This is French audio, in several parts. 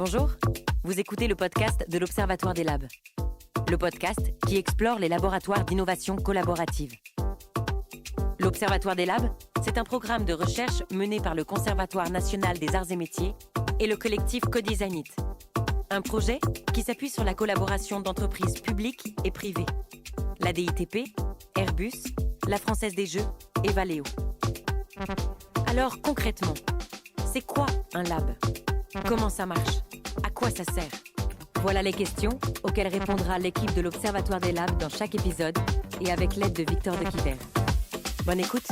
Bonjour, vous écoutez le podcast de l'Observatoire des Labs. Le podcast qui explore les laboratoires d'innovation collaborative. L'Observatoire des Labs, c'est un programme de recherche mené par le Conservatoire national des arts et métiers et le collectif Co-Design It. Un projet qui s'appuie sur la collaboration d'entreprises publiques et privées. La DITP, Airbus, la Française des Jeux et Valeo. Alors concrètement, c'est quoi un lab ? Comment ça marche ? À quoi ça sert ? Voilà les questions auxquelles répondra l'équipe de l'Observatoire des Labs dans chaque épisode et avec l'aide de Victor de Quiver. Bonne écoute.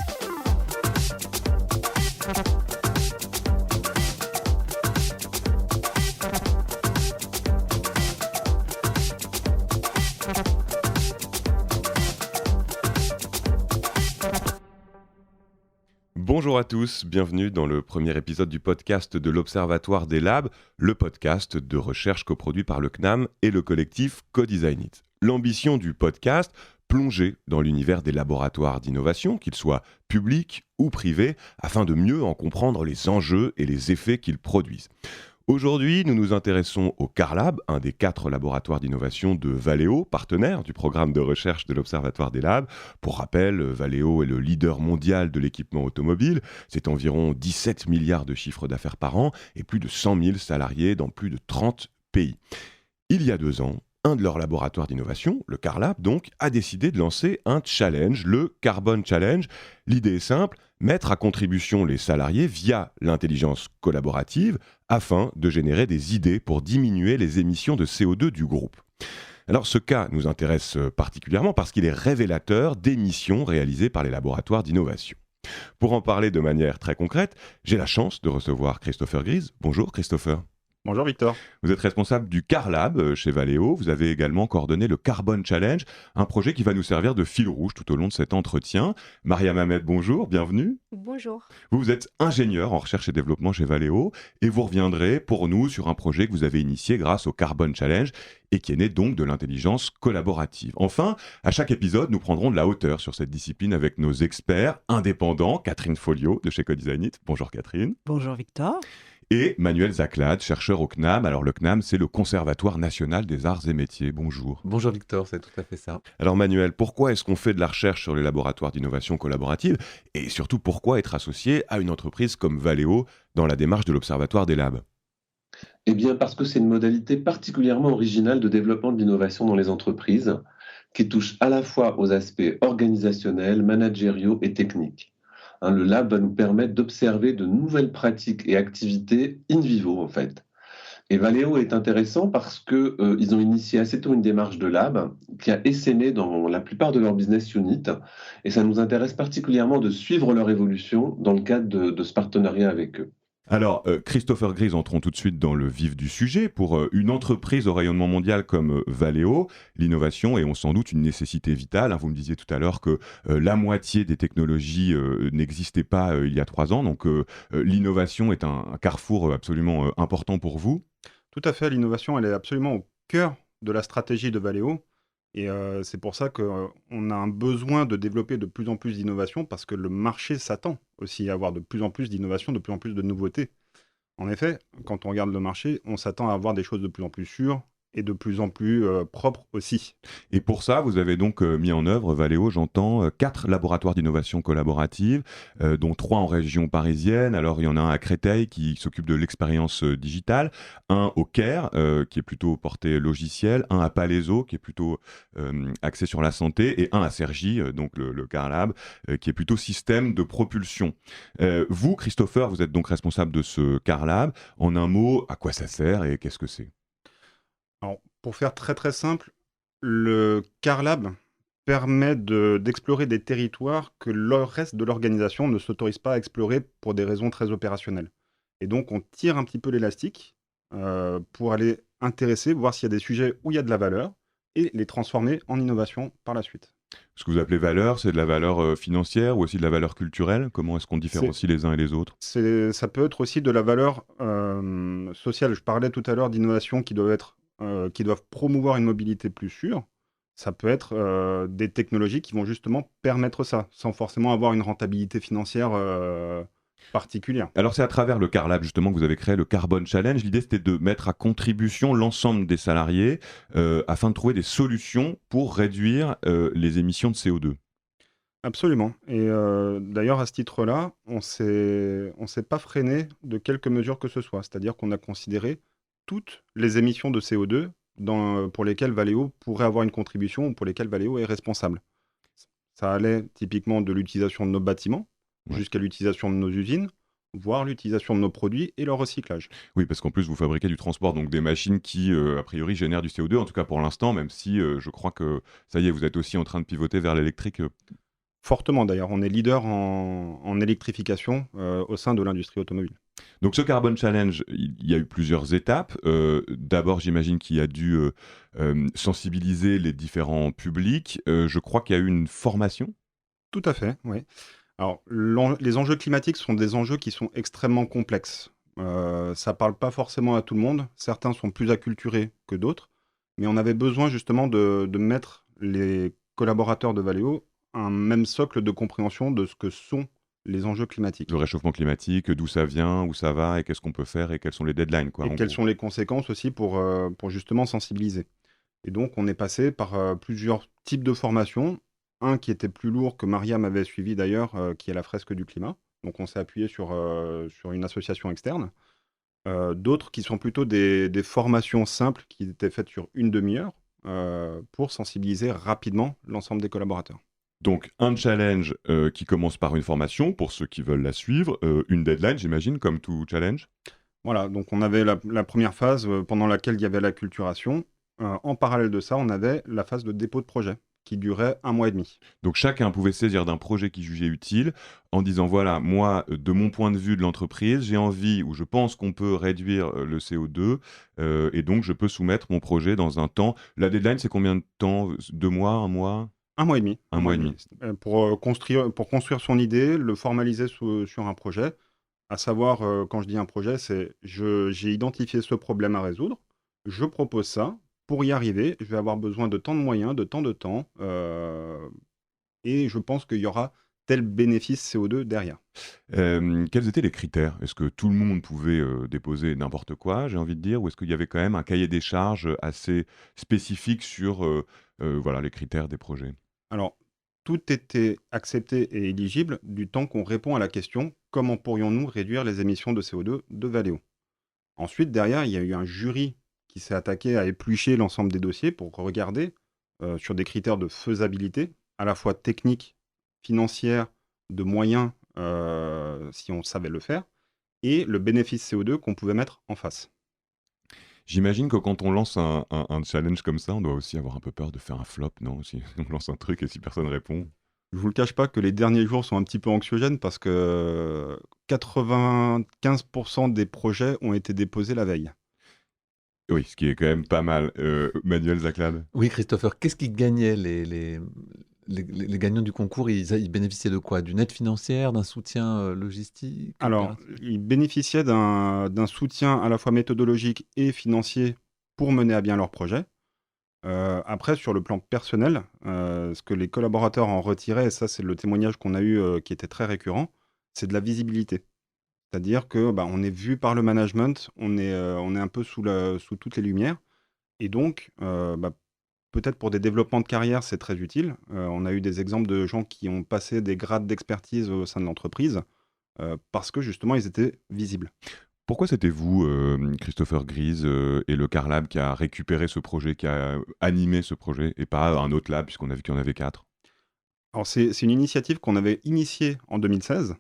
Bonjour à tous, bienvenue dans le premier épisode du podcast de l'Observatoire des Labs, le podcast de recherche coproduit par le CNAM et le collectif Co-Design It. L'ambition du podcast, plonger dans l'univers des laboratoires d'innovation, qu'ils soient publics ou privés, afin de mieux en comprendre les enjeux et les effets qu'ils produisent. Aujourd'hui, nous nous intéressons au CarLab, un des 4 laboratoires d'innovation de Valeo, partenaire du programme de recherche de l'Observatoire des Labs. Pour rappel, Valeo est le leader mondial de l'équipement automobile. C'est environ 17 milliards de chiffres d'affaires par an et plus de 100 000 salariés dans plus de 30 pays. Il y a 2 ans, un de leurs laboratoires d'innovation, le CarLab donc, a décidé de lancer un challenge, le Carbon Challenge. L'idée est simple, mettre à contribution les salariés via l'intelligence collaborative afin de générer des idées pour diminuer les émissions de CO2 du groupe. Alors ce cas nous intéresse particulièrement parce qu'il est révélateur d'émissions réalisées par les laboratoires d'innovation. Pour en parler de manière très concrète, j'ai la chance de recevoir Christopher Gries. Bonjour Christopher. Bonjour Victor. Vous êtes responsable du CarLab chez Valeo. Vous avez également coordonné le Carbon Challenge, un projet qui va nous servir de fil rouge tout au long de cet entretien. Mariam Ahmed, bonjour, bienvenue. Bonjour. Vous êtes ingénieur en recherche et développement chez Valeo et vous reviendrez pour nous sur un projet que vous avez initié grâce au Carbon Challenge et qui est né donc de l'intelligence collaborative. Enfin, à chaque épisode, nous prendrons de la hauteur sur cette discipline avec nos experts indépendants, Catherine Folliot de chez Co-Design It. Bonjour Catherine. Bonjour Victor. Et Manuel Zaclade, chercheur au CNAM. Alors le CNAM, c'est le Conservatoire national des arts et métiers. Bonjour. Bonjour Victor, c'est tout à fait ça. Alors Manuel, pourquoi est-ce qu'on fait de la recherche sur les laboratoires d'innovation collaborative et surtout pourquoi être associé à une entreprise comme Valeo dans la démarche de l'Observatoire des Labs ? Eh bien parce que c'est une modalité particulièrement originale de développement de l'innovation dans les entreprises qui touche à la fois aux aspects organisationnels, managériaux et techniques. Le lab va nous permettre d'observer de nouvelles pratiques et activités in vivo en fait. Et Valeo est intéressant parce qu'ils ont initié assez tôt une démarche de lab qui a essaimé dans la plupart de leurs business units et ça nous intéresse particulièrement de suivre leur évolution dans le cadre de ce partenariat avec eux. Alors, Christopher Gries, entrons tout de suite dans le vif du sujet. Pour une entreprise au rayonnement mondial comme Valeo, l'innovation est sans doute une nécessité vitale. Vous me disiez tout à l'heure que la moitié des technologies n'existaient pas il y a 3 ans. Donc, l'innovation est un carrefour absolument important pour vous. Tout à fait, l'innovation, elle est absolument au cœur de la stratégie de Valeo. Et c'est pour ça qu'on a un besoin de développer de plus en plus d'innovation parce que le marché s'attend aussi à avoir de plus en plus d'innovation, de plus en plus de nouveautés. En effet, quand on regarde le marché, on s'attend à avoir des choses de plus en plus sûres et de plus en plus propres aussi. Et pour ça, vous avez donc mis en œuvre, Valeo, j'entends, 4 laboratoires d'innovation collaborative, dont 3 en région parisienne. Alors, il y en a un à Créteil qui s'occupe de l'expérience digitale, un au Caire, qui est plutôt porté logiciel, un à Palaiseau, qui est plutôt axé sur la santé, et un à Cergy, donc le CarLab, qui est plutôt système de propulsion. Vous, Christopher, vous êtes donc responsable de ce CarLab. En un mot, à quoi ça sert et qu'est-ce que c'est ? Alors, pour faire très très simple, le CarLab permet d'explorer des territoires que le reste de l'organisation ne s'autorise pas à explorer pour des raisons très opérationnelles. Et donc, on tire un petit peu l'élastique pour aller intéresser, voir s'il y a des sujets où il y a de la valeur et les transformer en innovation par la suite. Ce que vous appelez valeur, c'est de la valeur financière ou aussi de la valeur culturelle ? Comment est-ce qu'on différencie les uns et les autres ? Ça peut être aussi de la valeur sociale. Je parlais tout à l'heure d'innovation qui doivent promouvoir une mobilité plus sûre. Ça peut être des technologies qui vont justement permettre ça, sans forcément avoir une rentabilité financière particulière. Alors c'est à travers le CarLab justement que vous avez créé le Carbon Challenge. L'idée c'était de mettre à contribution l'ensemble des salariés afin de trouver des solutions pour réduire les émissions de CO2. Absolument. Et d'ailleurs, à ce titre-là, on s'est pas freiné de quelque mesure que ce soit. C'est-à-dire qu'on a considéré toutes les émissions de CO2 pour lesquelles Valeo pourrait avoir une contribution ou pour lesquelles Valeo est responsable. Ça allait typiquement de l'utilisation de nos bâtiments Ouais. jusqu'à l'utilisation de nos usines, voire l'utilisation de nos produits et leur recyclage. Oui, parce qu'en plus vous fabriquez du transport, donc des machines qui a priori génèrent du CO2, en tout cas pour l'instant, même si je crois que ça y est, vous êtes aussi en train de pivoter vers l'électrique. Fortement d'ailleurs, on est leader en électrification au sein de l'industrie automobile. Donc ce Carbon Challenge, il y a eu plusieurs étapes. D'abord, j'imagine qu'il a dû sensibiliser les différents publics. Je crois qu'il y a eu une formation. Tout à fait, oui. Alors, les enjeux climatiques sont des enjeux qui sont extrêmement complexes. Ça parle pas forcément à tout le monde. Certains sont plus acculturés que d'autres. Mais on avait besoin justement de mettre les collaborateurs de Valeo un même socle de compréhension de ce que sont les enjeux climatiques. Le réchauffement climatique, d'où ça vient, où ça va, et qu'est-ce qu'on peut faire, et quels sont les deadlines, quoi, Et en quelles gros. sont les conséquences aussi pour justement sensibiliser. Et donc, on est passé par plusieurs types de formations. Un qui était plus lourd, que Mariam avait suivi d'ailleurs, qui est la fresque du climat. Donc, on s'est appuyé sur une association externe. D'autres qui sont plutôt des formations simples qui étaient faites sur une demi-heure pour sensibiliser rapidement l'ensemble des collaborateurs. Donc un challenge qui commence par une formation, pour ceux qui veulent la suivre, une deadline, j'imagine, comme tout challenge. Voilà, donc on avait la première phase pendant laquelle il y avait l'acculturation. En parallèle de ça, on avait la phase de dépôt de projet qui durait 1 mois et demi. Donc chacun pouvait saisir d'un projet qu'il jugeait utile en disant voilà, moi, de mon point de vue de l'entreprise, j'ai envie ou je pense qu'on peut réduire le CO2 et donc je peux soumettre mon projet dans un temps. La deadline, c'est combien de temps? 2 mois, un mois? 1 mois et demi. Un mois et demi. Pour construire son idée, le formaliser sur un projet. À savoir, quand je dis un projet, c'est j'ai identifié ce problème à résoudre, je propose ça. Pour y arriver, je vais avoir besoin de tant de moyens, de tant de temps, et je pense qu'il y aura tel bénéfice CO2 derrière. Quels étaient les critères? Est-ce que tout le monde pouvait déposer n'importe quoi, j'ai envie de dire, ou est-ce qu'il y avait quand même un cahier des charges assez spécifique sur voilà, les critères des projets? Alors, tout était accepté et éligible du temps qu'on répond à la question: «Comment pourrions-nous réduire les émissions de CO2 de Valeo?» Ensuite, derrière, il y a eu un jury qui s'est attaqué à éplucher l'ensemble des dossiers pour regarder, sur des critères de faisabilité, à la fois techniques, financières, de moyens, si on savait le faire, et le bénéfice CO2 qu'on pouvait mettre en face. J'imagine que quand on lance un challenge comme ça, on doit aussi avoir un peu peur de faire un flop, non? Si on lance un truc et si personne répond? Je vous le cache pas que les derniers jours sont un petit peu anxiogènes parce que 95 des projets ont été déposés la veille. Oui, ce qui est quand même pas mal. Manuel Zaclade? Oui, Christopher, qu'est-ce qui gagnait les gagnants du concours? Ils bénéficiaient de quoi? D'une aide financière, d'un soutien logistique, Alors, opératif? ils bénéficiaient d'un soutien à la fois méthodologique et financier pour mener à bien leur projet. Après, sur le plan personnel, ce que les collaborateurs en retiraient, et ça, c'est le témoignage qu'on a eu, qui était très récurrent, c'est de la visibilité. C'est-à-dire que, bah, on est vu par le management, on est un peu sous toutes les lumières et donc, bah, peut-être pour des développements de carrière, c'est très utile. On a eu des exemples de gens qui ont passé des grades d'expertise au sein de l'entreprise, parce que justement, ils étaient visibles. Pourquoi c'était vous, Christopher Grise, et le CarLab qui a récupéré ce projet, qui a animé ce projet et pas un autre lab puisqu'on a vu qu'il y en avait 4? Alors c'est une initiative qu'on avait initiée en 2016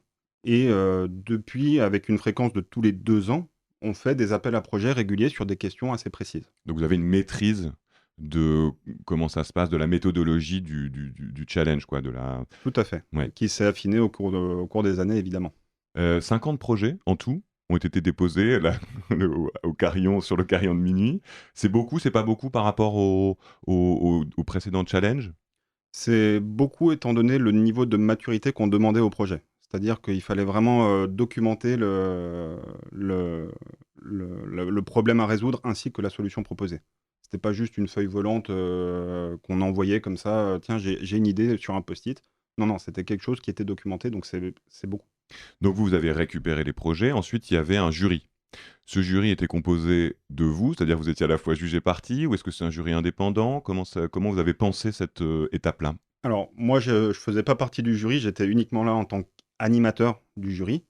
et depuis, avec une fréquence de tous les 2 ans, on fait des appels à projets réguliers sur des questions assez précises. Donc vous avez une maîtrise de comment ça se passe, de la méthodologie du challenge quoi, de la Tout à fait, ouais. qui s'est affiné au cours des années évidemment. 50 projets en tout ont été déposés là, au carillon sur le carillon de minuit. C'est beaucoup, c'est pas beaucoup par rapport au précédent challenge? C'est beaucoup étant donné le niveau de maturité qu'on demandait au projet. C'est-à-dire qu'il fallait vraiment, documenter le problème à résoudre ainsi que la solution proposée. C'était pas juste une feuille volante, qu'on envoyait comme ça, «Tiens, j'ai une idée» sur un post-it. Non, non, c'était quelque chose qui était documenté, donc c'est beaucoup. Donc vous avez récupéré les projets, ensuite il y avait un jury. Ce jury était composé de vous, c'est-à-dire vous étiez à la fois jugé parti, ou est-ce que c'est un jury indépendant? Comment vous avez pensé cette étape-là? Alors, moi, je ne faisais pas partie du jury, j'étais uniquement là en tant qu'animateur du jury.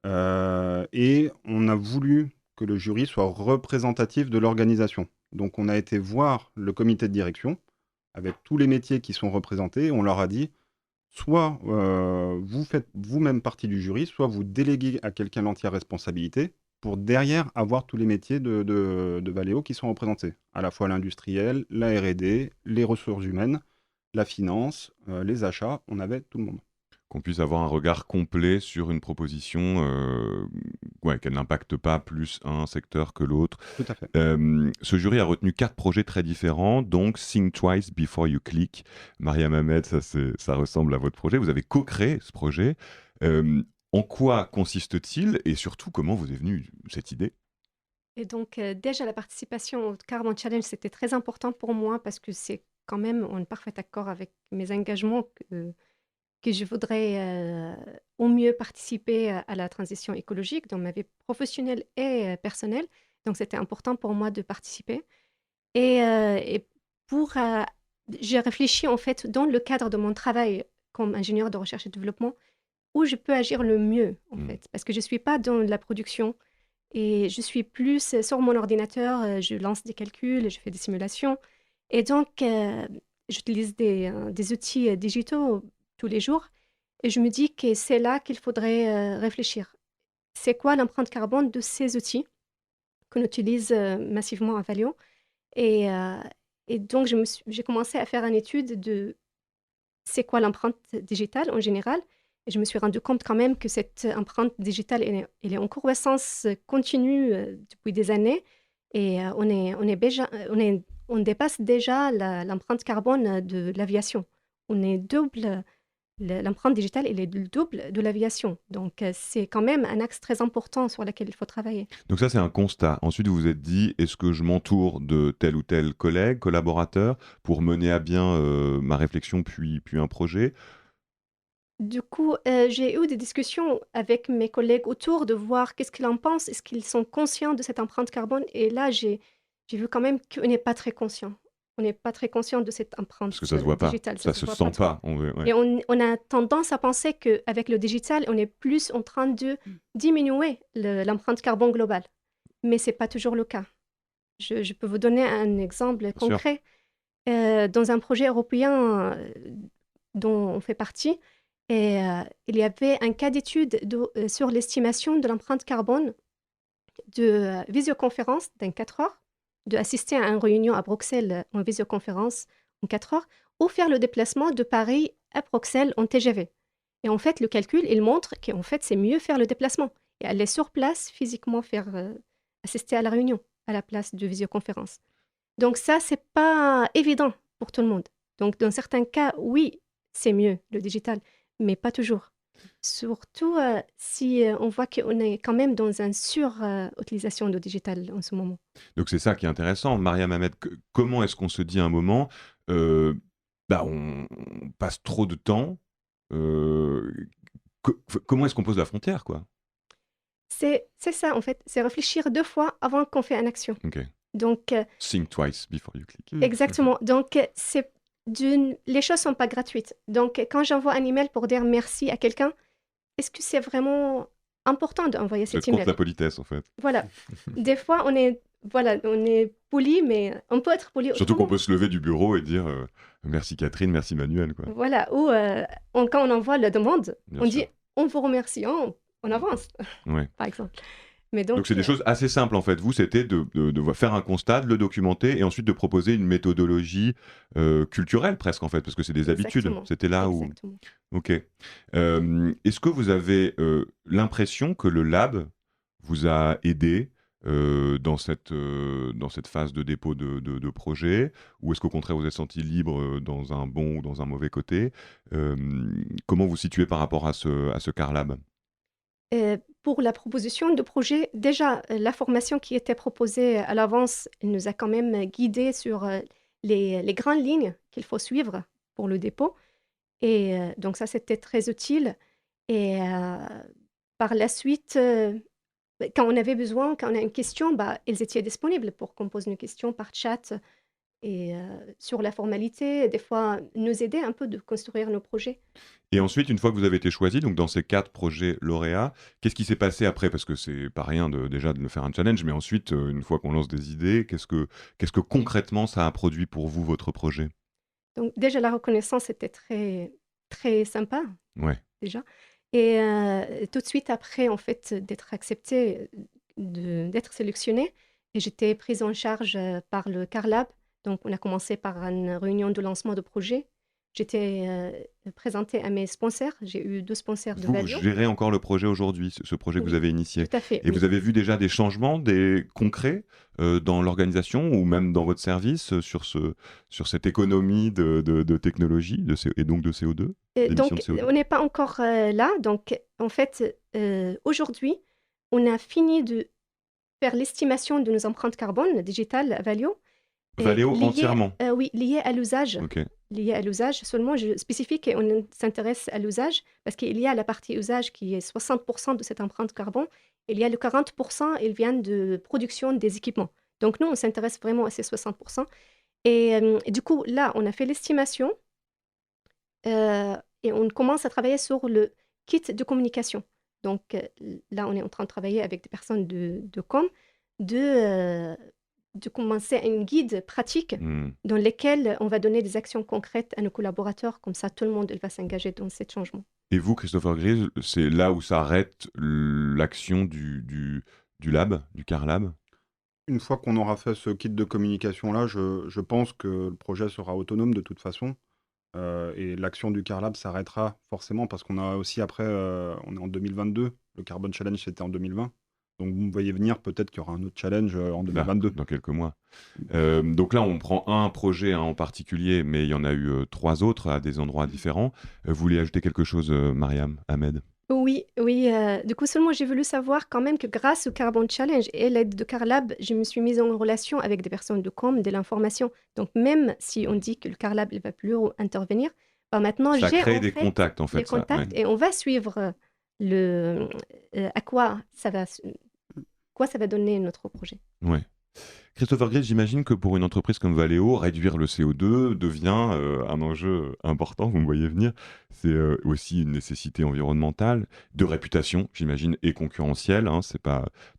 Et on a voulu que le jury soit représentatif de l'organisation. Donc, on a été voir le comité de direction avec tous les métiers qui sont représentés. On leur a dit, soit vous faites vous-même partie du jury, soit vous déléguez à quelqu'un l'entière responsabilité pour derrière avoir tous les métiers de Valeo qui sont représentés, à la fois l'industriel, la R&D, les ressources humaines, la finance, les achats, on avait tout le monde. Qu'on puisse avoir un regard complet sur une proposition, ouais, qu'elle n'impacte pas plus un secteur que l'autre. Tout à fait. Ce jury a retenu 4 projets très différents, donc Think Twice Before You Click. Mariam Ahmed, ça ressemble à votre projet. Vous avez co-créé ce projet. En quoi consiste-t-il et surtout, comment vous est venue cette idée? Et donc, déjà, la participation au Carbon Challenge, c'était très important pour moi parce que c'est quand même en parfait accord avec mes engagements que je voudrais au mieux participer à la transition écologique dans ma vie professionnelle et personnelle. Donc, c'était important pour moi de participer. Et pour, j'ai réfléchi en fait dans le cadre de mon travail comme ingénieur de recherche et développement où je peux agir le mieux en fait, parce que je suis pas dans la production et je suis plus sur mon ordinateur, je lance des calculs, je fais des simulations et donc j'utilise des outils digitaux tous les jours et je me dis que c'est là qu'il faudrait réfléchir. C'est quoi l'empreinte carbone de ces outils qu'on utilise massivement à Valeo et, euh, et donc j'ai commencé à faire une étude de c'est quoi l'empreinte digitale en général. Et je me suis rendu compte quand même que cette empreinte digitale, elle est en croissance continue depuis des années. Et on dépasse déjà l'empreinte carbone de l'aviation. On est double, l'empreinte digitale, elle est le double de l'aviation. Donc, c'est quand même un axe très important sur lequel il faut travailler. Donc ça, c'est un constat. Ensuite, vous vous êtes dit, est-ce que je m'entoure de tel ou tel collègue, collaborateur, pour mener à bien ma réflexion, puis un projet? Du coup, j'ai eu des discussions avec mes collègues autour de voir qu'est-ce qu'ils en pensent. Est-ce qu'ils sont conscients de cette empreinte carbone? Et là, j'ai vu quand même qu'on n'est pas très conscient. On n'est pas très conscient de cette empreinte Parce que ça se voit pas, digitale. ça se voit sent trop. pas. Ouais. Et on a tendance à penser qu'avec le digital, on est plus en train de diminuer l'empreinte carbone globale. Mais ce n'est pas toujours le cas. Je peux vous donner un exemple sûr. concret. Dans un projet européen dont on fait partie, et il y avait un cas d'étude sur l'estimation de l'empreinte carbone de visioconférence d'un 4 heures, d'assister à une réunion à Bruxelles en visioconférence en 4 heures, ou faire le déplacement de Paris à Bruxelles en TGV. Et en fait, le calcul, il montre qu'en fait, c'est mieux faire le déplacement et aller sur place, physiquement faire assister à la réunion à la place de visioconférence. Donc ça, c'est pas évident pour tout le monde. Donc dans certains cas, oui, c'est mieux le digital, mais pas toujours. Surtout si on voit qu'on est quand même dans une sur-utilisation du digital en ce moment. Donc c'est ça qui est intéressant. Mariam Ahmed, comment est-ce qu'on se dit à un moment, on passe trop de temps, comment est-ce qu'on pose la frontière, quoi? C'est ça, en fait. C'est réfléchir 2 fois avant qu'on fait une action. Ok. Donc, Think twice before you click. exactement. Donc, les choses ne sont pas gratuites. Donc, quand j'envoie un email pour dire merci à quelqu'un, est-ce que c'est vraiment important d'envoyer Vous êtes cet email? contre la politesse, en fait. Voilà. Des fois, on est poli, mais on peut être poli Surtout qu'on autrement. peut se lever du bureau et dire merci Catherine, merci Manuel, quoi. Voilà. Ou quand on envoie la demande, Bien on sûr. dit on vous remercie, on avance, Ouais. par exemple. Mais Donc c'est des choses assez simples en fait. Vous, c'était de faire un constat, de le documenter et ensuite de proposer une méthodologie culturelle presque en fait, parce que c'est des habitudes. Exactement. C'était là où... Exactement. Ok. Est-ce que vous avez l'impression que le lab vous a aidé dans cette phase de dépôt de projet, ou est-ce qu'au contraire vous êtes senti libre dans un bon ou dans un mauvais côté? Comment vous situez par rapport à ce CarLab? Pour la proposition de projet, déjà, la formation qui était proposée à l'avance, elle nous a quand même guidés sur les grandes lignes qu'il faut suivre pour le dépôt. Et donc ça, c'était très utile. Et par la suite, quand on avait besoin, quand on a une question, ils étaient disponibles pour qu'on pose une question par chat et sur la formalité, des fois nous aider un peu de construire nos projets. Et ensuite, une fois que vous avez été choisi, donc dans ces 4 projets lauréats, qu'est-ce qui s'est passé après? Parce que c'est pas rien déjà de faire un challenge, mais ensuite, une fois qu'on lance des idées, qu'est-ce que concrètement ça a produit pour vous, votre projet? Donc déjà la reconnaissance était très, très sympa Ouais. déjà et tout de suite après en fait d'être acceptée, d'être sélectionnée et j'étais prise en charge, par le Carlab. Donc on a commencé par une réunion de lancement de projet. J'étais, présentée à mes sponsors. J'ai eu 2 sponsors de Vous Valio. gérez encore le projet aujourd'hui, ce projet que vous Oui, avez tout initié. à fait, Et oui. vous avez vu déjà des changements, des concrets, dans l'organisation ou même dans votre service, sur cette économie de technologie et donc de CO2, d'émissions de Donc CO2? on n'est pas encore, là. Donc en fait, aujourd'hui, on a fini de faire l'estimation de nos empreintes carbone digitales à Valio. Valeo Lié, entièrement? oui, lié à l'usage. OK. Lié à l'usage seulement, je spécifique et on s'intéresse à l'usage parce qu'il y a la partie usage qui est 60% de cette empreinte carbone. Il y a le 40%, ils viennent de production des équipements. Donc nous, on s'intéresse vraiment à ces 60%. Et du coup, là, on a fait l'estimation et on commence à travailler sur le kit de communication. Donc là, on est en train de travailler avec des personnes de com, de, euh, de commencer un guide pratique Mmh. dans lequel on va donner des actions concrètes à nos collaborateurs. Comme ça, tout le monde va s'engager dans ces changements. Et vous, Christopher Grise, c'est là où s'arrête l'action du lab, du Carlab? Une fois qu'on aura fait ce kit de communication-là, je pense que le projet sera autonome de toute façon. Et l'action du Carlab s'arrêtera forcément parce qu'on a aussi après, on est en 2022, le Carbon Challenge c'était en 2020. Donc vous me voyez venir, peut-être qu'il y aura un autre challenge en Là, 2022. dans quelques mois. Donc là, on prend un projet en particulier, mais il y en a eu 3 autres à des endroits différents. Vous voulez ajouter quelque chose, Mariam, Ahmed? Oui, oui. Du coup, seulement j'ai voulu savoir quand même que grâce au Carbon Challenge et l'aide de Carlab, je me suis mise en relation avec des personnes de com, de l'information. Donc même si on dit que le Carlab ne va plus intervenir, maintenant Ça j'ai crée en des fait contacts, en des fait, ça. contacts Ouais. et on va suivre à quoi ça va donner notre projet. Ouais. Christopher Grise, j'imagine que pour une entreprise comme Valeo, réduire le CO2 devient un enjeu important, vous me voyez venir. C'est aussi une nécessité environnementale, de réputation, j'imagine, et concurrentielle. Hein,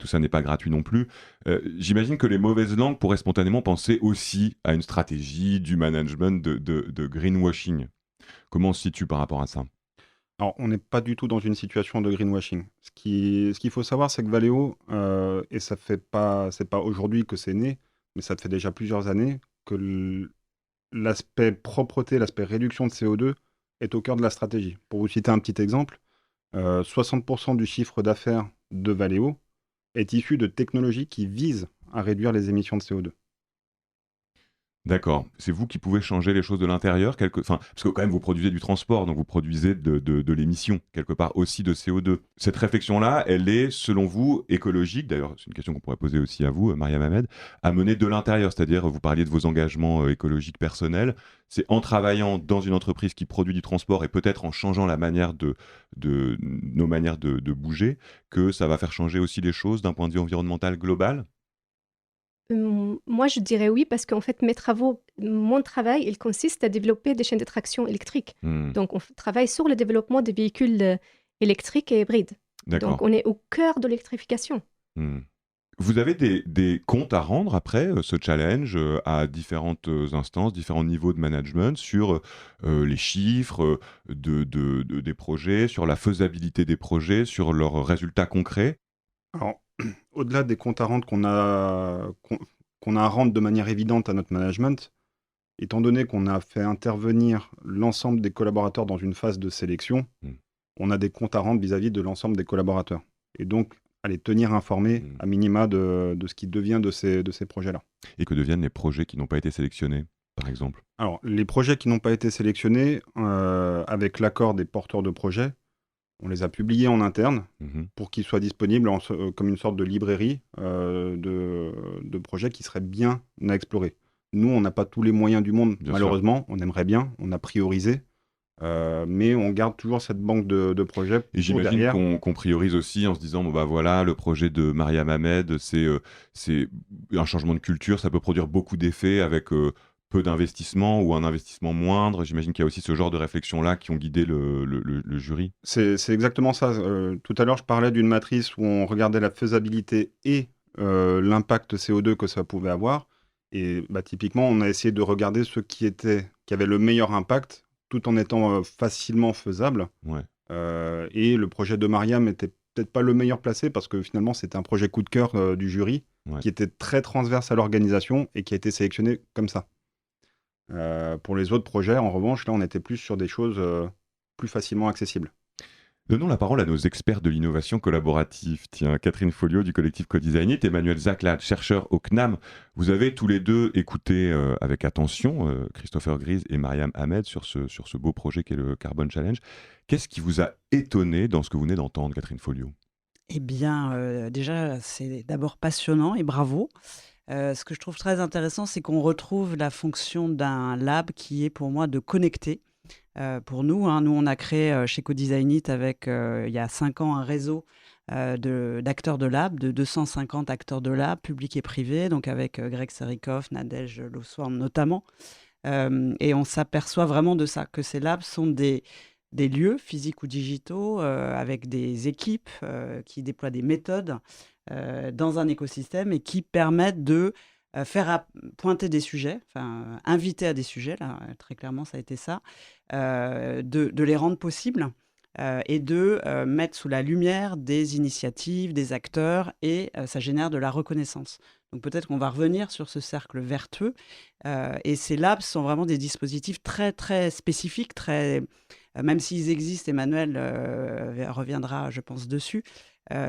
tout ça n'est pas gratuit non plus. J'imagine que les mauvaises langues pourraient spontanément penser aussi à une stratégie du management de greenwashing. Comment on se situe par rapport à ça? Alors, on n'est pas du tout dans une situation de greenwashing. Ce qu'il faut savoir, c'est que Valeo, et c'est pas aujourd'hui que c'est né, mais ça fait déjà plusieurs années, que l'aspect propreté, l'aspect réduction de CO2 est au cœur de la stratégie. Pour vous citer un petit exemple, 60% du chiffre d'affaires de Valeo est issu de technologies qui visent à réduire les émissions de CO2. D'accord. C'est vous qui pouvez changer les choses de l'intérieur, parce que quand même vous produisez du transport, donc vous produisez de l'émission, quelque part aussi de CO2. Cette réflexion-là, elle est, selon vous, écologique, d'ailleurs c'est une question qu'on pourrait poser aussi à vous, Mariam Ahmed, à mener de l'intérieur, c'est-à-dire vous parliez de vos engagements écologiques personnels, c'est en travaillant dans une entreprise qui produit du transport et peut-être en changeant la manière nos manières de bouger, que ça va faire changer aussi les choses d'un point de vue environnemental global? Moi, je dirais oui parce qu'en fait, mon travail, il consiste à développer des chaînes de traction électrique. Hmm. Donc, on travaille sur le développement des véhicules électriques et hybrides. D'accord. Donc, on est au cœur de l'électrification. Hmm. Vous avez des comptes à rendre après ce challenge à différentes instances, différents niveaux de management sur les chiffres des projets, sur la faisabilité des projets, sur leurs résultats concrets? Alors, au-delà des comptes à rendre qu'on a à rendre de manière évidente à notre management, étant donné qu'on a fait intervenir l'ensemble des collaborateurs dans une phase de sélection, on a des comptes à rendre vis-à-vis de l'ensemble des collaborateurs. Et donc, à les tenir informés à minima de ce qui devient de ces projets-là. Et que deviennent les projets qui n'ont pas été sélectionnés, par exemple? Alors, les projets qui n'ont pas été sélectionnés, avec l'accord des porteurs de projets, on les a publiés en interne pour qu'ils soient disponibles comme une sorte de librairie de projets qui seraient bien à explorer. Nous, on n'a pas tous les moyens du monde, Bien malheureusement. On aimerait bien, on a priorisé. Mais on garde toujours cette banque de projets Et pour j'imagine derrière. qu'on priorise aussi en se disant, bon bah voilà, le projet de Mariam Ahmed, c'est un changement de culture, ça peut produire beaucoup d'effets avec peu d'investissement ou un investissement moindre. J'imagine qu'il y a aussi ce genre de réflexion-là qui ont guidé le jury. C'est exactement ça. Tout à l'heure, je parlais d'une matrice où on regardait la faisabilité et l'impact CO2 que ça pouvait avoir. Et bah, typiquement, on a essayé de regarder ceux qui avaient le meilleur impact, tout en étant facilement faisable. Ouais. Et le projet de Mariam était peut-être pas le meilleur placé parce que finalement, c'était un projet coup de cœur du jury Ouais. qui était très transverse à l'organisation et qui a été sélectionné comme ça. Pour les autres projets, en revanche, là, on était plus sur des choses plus facilement accessibles. Donnons la parole à nos experts de l'innovation collaborative. Tiens, Catherine Folliot du collectif Co-Designit, Emmanuel Zaclade, chercheur au CNAM. Vous avez tous les deux écouté avec attention Christopher Gries et Mariam Ahmed sur ce beau projet qu'est le Carbon Challenge. Qu'est-ce qui vous a étonné dans ce que vous venez d'entendre, Catherine Folliot? Eh bien, déjà, c'est d'abord passionnant et bravo. Ce que je trouve très intéressant, c'est qu'on retrouve la fonction d'un lab qui est pour moi de connecter. Pour nous, nous, on a créé chez Co-Designit avec, il y a 5 ans, un réseau d'acteurs de lab, de 250 acteurs de lab, publics et privés, donc avec Greg Sarikoff, Nadège Losworm notamment. Et on s'aperçoit vraiment de ça, que ces labs sont des lieux physiques ou digitaux avec des équipes qui déploient des méthodes dans un écosystème et qui permettent de faire pointer des sujets, enfin inviter à des sujets, là très clairement ça a été ça, de les rendre possibles et de mettre sous la lumière des initiatives, des acteurs et ça génère de la reconnaissance. Donc peut-être qu'on va revenir sur ce cercle vertueux et ces labs sont vraiment des dispositifs très très spécifiques, très même s'ils existent, Emmanuel reviendra, je pense, dessus,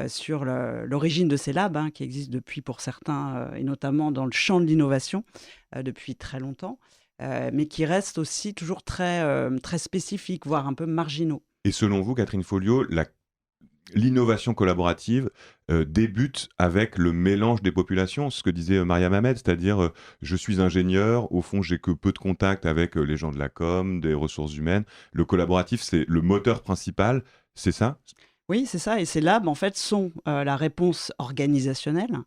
sur l'origine de ces labs, qui existent depuis pour certains, et notamment dans le champ de l'innovation, depuis très longtemps, mais qui restent aussi toujours très, très spécifiques, voire un peu marginaux. Et selon vous, Catherine Folliot, l'innovation collaborative débute avec le mélange des populations, ce que disait Mariam Ahmed, c'est-à-dire je suis ingénieur, au fond j'ai que peu de contact avec les gens de la com, des ressources humaines. Le collaboratif, c'est le moteur principal, c'est ça? Oui, c'est ça. Et ces labs, en fait, sont la réponse organisationnelle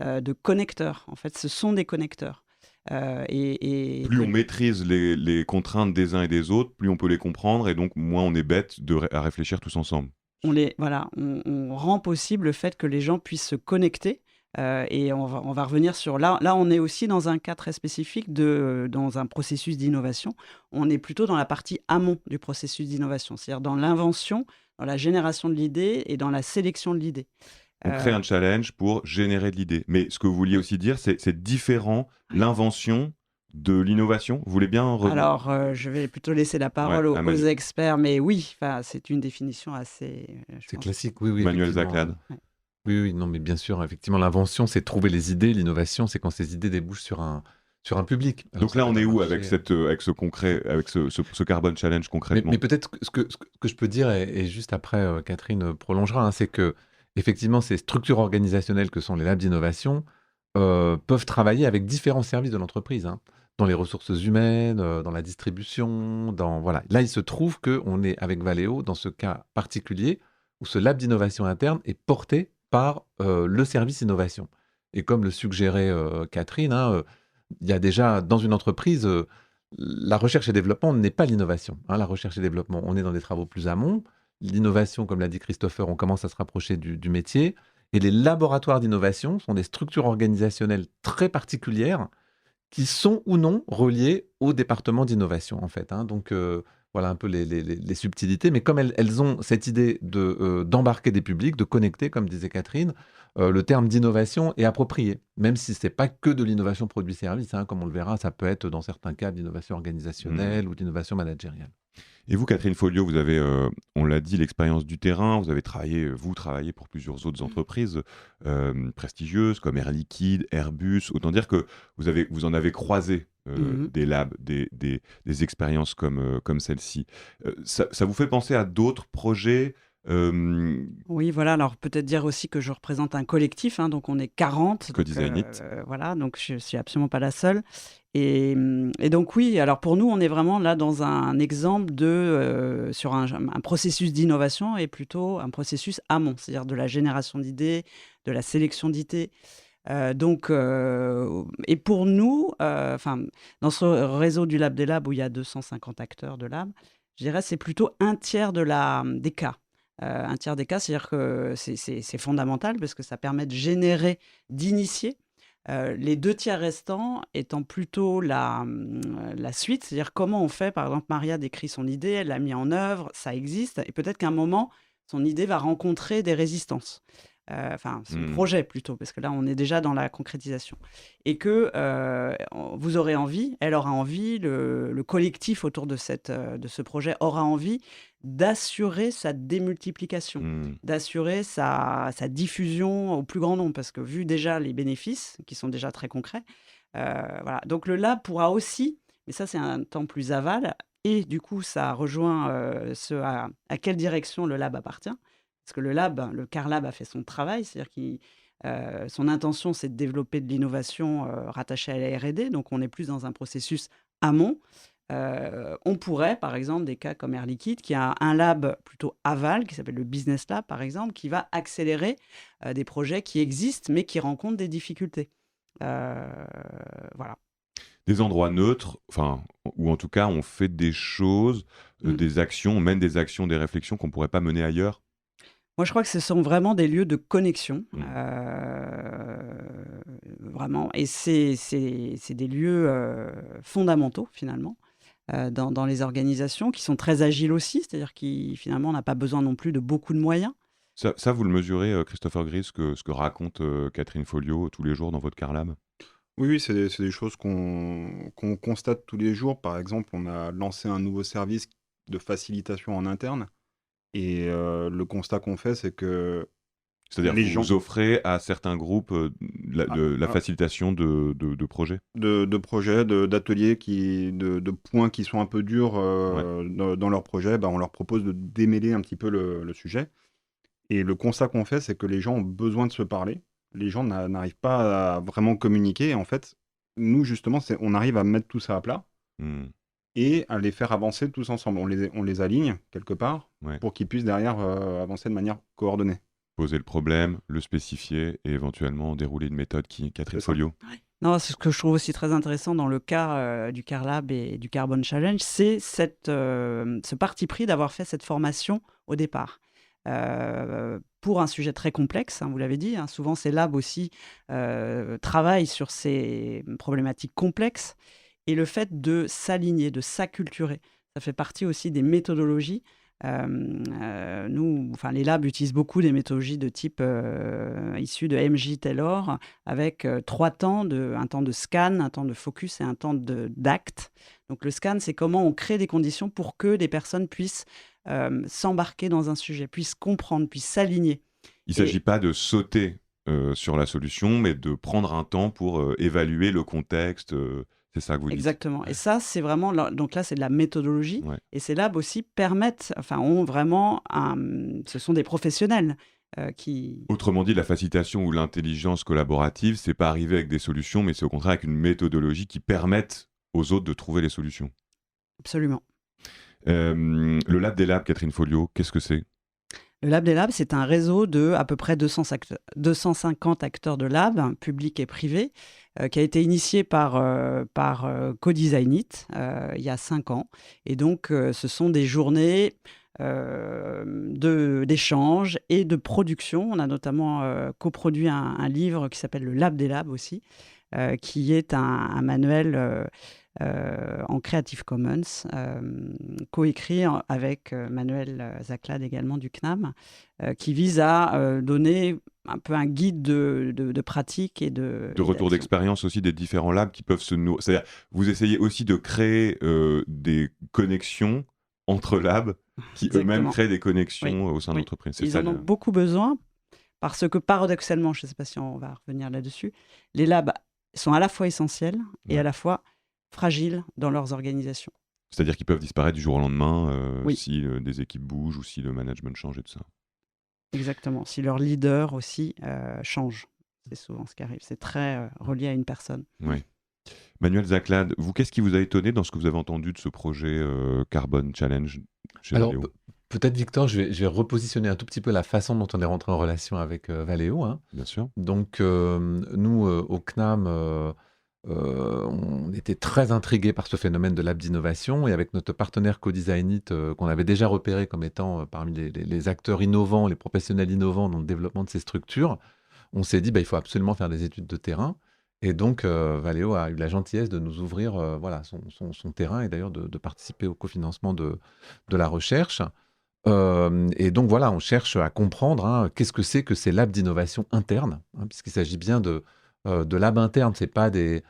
de connecteurs. En fait, ce sont des connecteurs. Plus on maîtrise les contraintes des uns et des autres, plus on peut les comprendre, et donc moins on est bête à réfléchir tous ensemble. On rend possible le fait que les gens puissent se connecter. Et on va revenir sur là, on est aussi dans un cas très spécifique dans un processus d'innovation. On est plutôt dans la partie amont du processus d'innovation, c'est-à-dire dans l'invention, dans la génération de l'idée et dans la sélection de l'idée. On crée un challenge pour générer de l'idée. Mais ce que vous vouliez aussi dire, c'est différent l'invention de l'innovation. Vous voulez bien Alors, je vais plutôt laisser la parole aux experts, mais oui, c'est une définition assez... c'est classique, oui. Emmanuel Zaclade. Ouais. Oui, non, mais bien sûr, effectivement, l'invention, c'est trouver les idées. L'innovation, c'est quand ces idées débouchent sur un public. Alors, donc là, on est où avec ce concret, avec ce Carbon Challenge concrètement? Mais peut-être ce que je peux dire, et juste après, Catherine prolongera, c'est que effectivement, ces structures organisationnelles que sont les labs d'innovation peuvent travailler avec différents services de l'entreprise, dans les ressources humaines, dans la distribution, voilà. Là, il se trouve qu'on est avec Valeo dans ce cas particulier où ce lab d'innovation interne est porté par le service innovation. Et comme le suggérait Catherine, il y a déjà dans une entreprise, la recherche et développement n'est pas l'innovation. La recherche et développement, on est dans des travaux plus amont. L'innovation, comme l'a dit Christopher, on commence à se rapprocher du métier. Et les laboratoires d'innovation sont des structures organisationnelles très particulières qui sont ou non reliées au département d'innovation, en fait. Donc, voilà un peu les subtilités. Mais comme elles ont cette idée d'embarquer des publics, de connecter, comme disait Catherine, le terme d'innovation est approprié, même si ce n'est pas que de l'innovation produit-service. Comme on le verra, ça peut être dans certains cas d'innovation organisationnelle ou d'innovation managériale. Et vous, Catherine Folliot, vous avez, on l'a dit, l'expérience du terrain. Vous travaillez pour plusieurs autres entreprises prestigieuses comme Air Liquide, Airbus. Autant dire que vous en avez croisé des labs, des expériences comme celle-ci. Ça vous fait penser à d'autres projets Oui, voilà. Alors peut-être dire aussi que je représente un collectif, hein, donc on est 40. Co-Designit. Voilà, donc je suis absolument pas la seule. Et donc oui, alors pour nous, on est vraiment là dans un exemple sur un processus d'innovation et plutôt un processus amont, c'est-à-dire de la génération d'idées, de la sélection d'idées. Et pour nous, dans ce réseau du Lab des Labs où il y a 250 acteurs de lab, je dirais c'est plutôt un tiers des cas. Un tiers des cas, c'est-à-dire que c'est fondamental parce que ça permet de générer, d'initier. Les 2 tiers restants étant plutôt la suite, c'est-à-dire comment on fait, par exemple, Maria décrit son idée, elle l'a mis en œuvre, ça existe, et peut-être qu'à un moment, son idée va rencontrer des résistances. Son projet plutôt, parce que là, on est déjà dans la concrétisation. Et que vous aurez envie, elle aura envie, le collectif autour de ce projet aura envie d'assurer sa démultiplication, d'assurer sa diffusion au plus grand nombre, parce que vu déjà les bénéfices, qui sont déjà très concrets, voilà. Donc le lab pourra aussi, mais ça c'est un temps plus aval, et du coup ça rejoint à quelle direction le lab appartient. Parce que le CarLab a fait son travail, c'est-à-dire son intention, c'est de développer de l'innovation rattachée à la R&D, donc on est plus dans un processus amont. On pourrait, par exemple, des cas comme Air Liquide, qui a un lab plutôt aval, qui s'appelle le Business Lab, par exemple, qui va accélérer des projets qui existent, mais qui rencontrent des difficultés. Voilà. Des endroits neutres, ou en tout cas, on fait des choses, des actions, on mène des actions, des réflexions qu'on ne pourrait pas mener ailleurs. Moi, je crois que ce sont vraiment des lieux de connexion, vraiment. Et c'est des lieux fondamentaux, finalement, dans les organisations, qui sont très agiles aussi, c'est-à-dire qui, finalement, n'a pas besoin non plus de beaucoup de moyens. Ça vous le mesurez, Christopher Gris, ce que raconte Catherine Folliot tous les jours dans votre CarLab? Oui, c'est des choses qu'on constate tous les jours. Par exemple, on a lancé un nouveau service de facilitation en interne. Et le constat qu'on fait, c'est que C'est-à-dire les que gens vous offrez à certains groupes la facilitation de projets? de projets, d'ateliers, de points qui sont un peu durs dans leur projet, on leur propose de démêler un petit peu le sujet. Et le constat qu'on fait, c'est que les gens ont besoin de se parler. Les gens n'arrivent pas à vraiment communiquer. Et en fait, nous, justement, on arrive à mettre tout ça à plat et à les faire avancer tous ensemble. On les aligne quelque part pour qu'ils puissent derrière avancer de manière coordonnée. Poser le problème, le spécifier et éventuellement dérouler une méthode Catherine Folliot. Non, ce que je trouve aussi très intéressant dans le cas du CarLab et du Carbon Challenge, c'est ce parti pris d'avoir fait cette formation au départ. Pour un sujet très complexe, hein, vous l'avez dit, hein, souvent ces labs aussi travaillent sur ces problématiques complexes, et le fait de s'aligner, de s'acculturer, ça fait partie aussi des méthodologies. Les labs utilisent beaucoup des méthodologies de type issues de MJ Taylor, avec 3 temps, un temps de scan, un temps de focus et un temps d'acte. Donc le scan, c'est comment on crée des conditions pour que les personnes puissent s'embarquer dans un sujet, puissent comprendre, puissent s'aligner. Il ne s'agit pas de sauter sur la solution, mais de prendre un temps pour évaluer le contexte. C'est ça que vous dites. Exactement. Ouais. Et ça, c'est vraiment... Donc là, c'est de la méthodologie. Ouais. Et ces labs aussi ont vraiment... ce sont des professionnels qui... Autrement dit, la facilitation ou l'intelligence collaborative, c'est pas arriver avec des solutions, mais c'est au contraire avec une méthodologie qui permette aux autres de trouver les solutions. Absolument. Le Lab des Labs, Catherine Folliot, qu'est-ce que c'est ? Le Lab des Labs, c'est un réseau de à peu près 250 acteurs de lab, publics et privés, qui a été initié par Co-Designit il y a 5 ans. Et donc, ce sont des journées d'échange et de production. On a notamment coproduit un livre qui s'appelle Le Lab des Labs aussi, qui est un manuel en Creative Commons, coécrit avec Manuel Zaclade également du CNAM, qui vise à donner un peu un guide de pratique et de retour d'expérience aussi des différents labs qui peuvent se nourrir. C'est-à-dire, vous essayez aussi de créer des connexions entre labs qui eux-mêmes créent des connexions au sein de l'entreprise. Ils en ont beaucoup besoin parce que paradoxalement, je ne sais pas si on va revenir là-dessus, les labs sont à la fois essentiels et à la fois fragiles dans leurs organisations. C'est-à-dire qu'ils peuvent disparaître du jour au lendemain Oui. si des équipes bougent ou si le management change et tout ça. Exactement. Si leur leader aussi change, c'est souvent ce qui arrive. C'est très relié à une personne. Ouais. Manuel Zaclade, vous, qu'est-ce qui vous a étonné dans ce que vous avez entendu de ce projet Carbon Challenge chez Alors, Valeo? peut-être, Victor, je vais repositionner un tout petit peu la façon dont on est rentré en relation avec Valeo, hein. Bien sûr. Donc, nous, au CNAM, on était très intrigués par ce phénomène de lab d'innovation et avec notre partenaire Co-Designit, qu'on avait déjà repéré comme étant parmi les acteurs innovants, les professionnels innovants dans le développement de ces structures, on s'est dit, il faut absolument faire des études de terrain. Et donc, Valeo a eu la gentillesse de nous ouvrir voilà, son terrain et d'ailleurs de participer au cofinancement de la recherche. Et donc voilà, on cherche à comprendre qu'est-ce que c'est que ces labs d'innovation interne, puisqu'il s'agit bien de labs internes, c'est pas des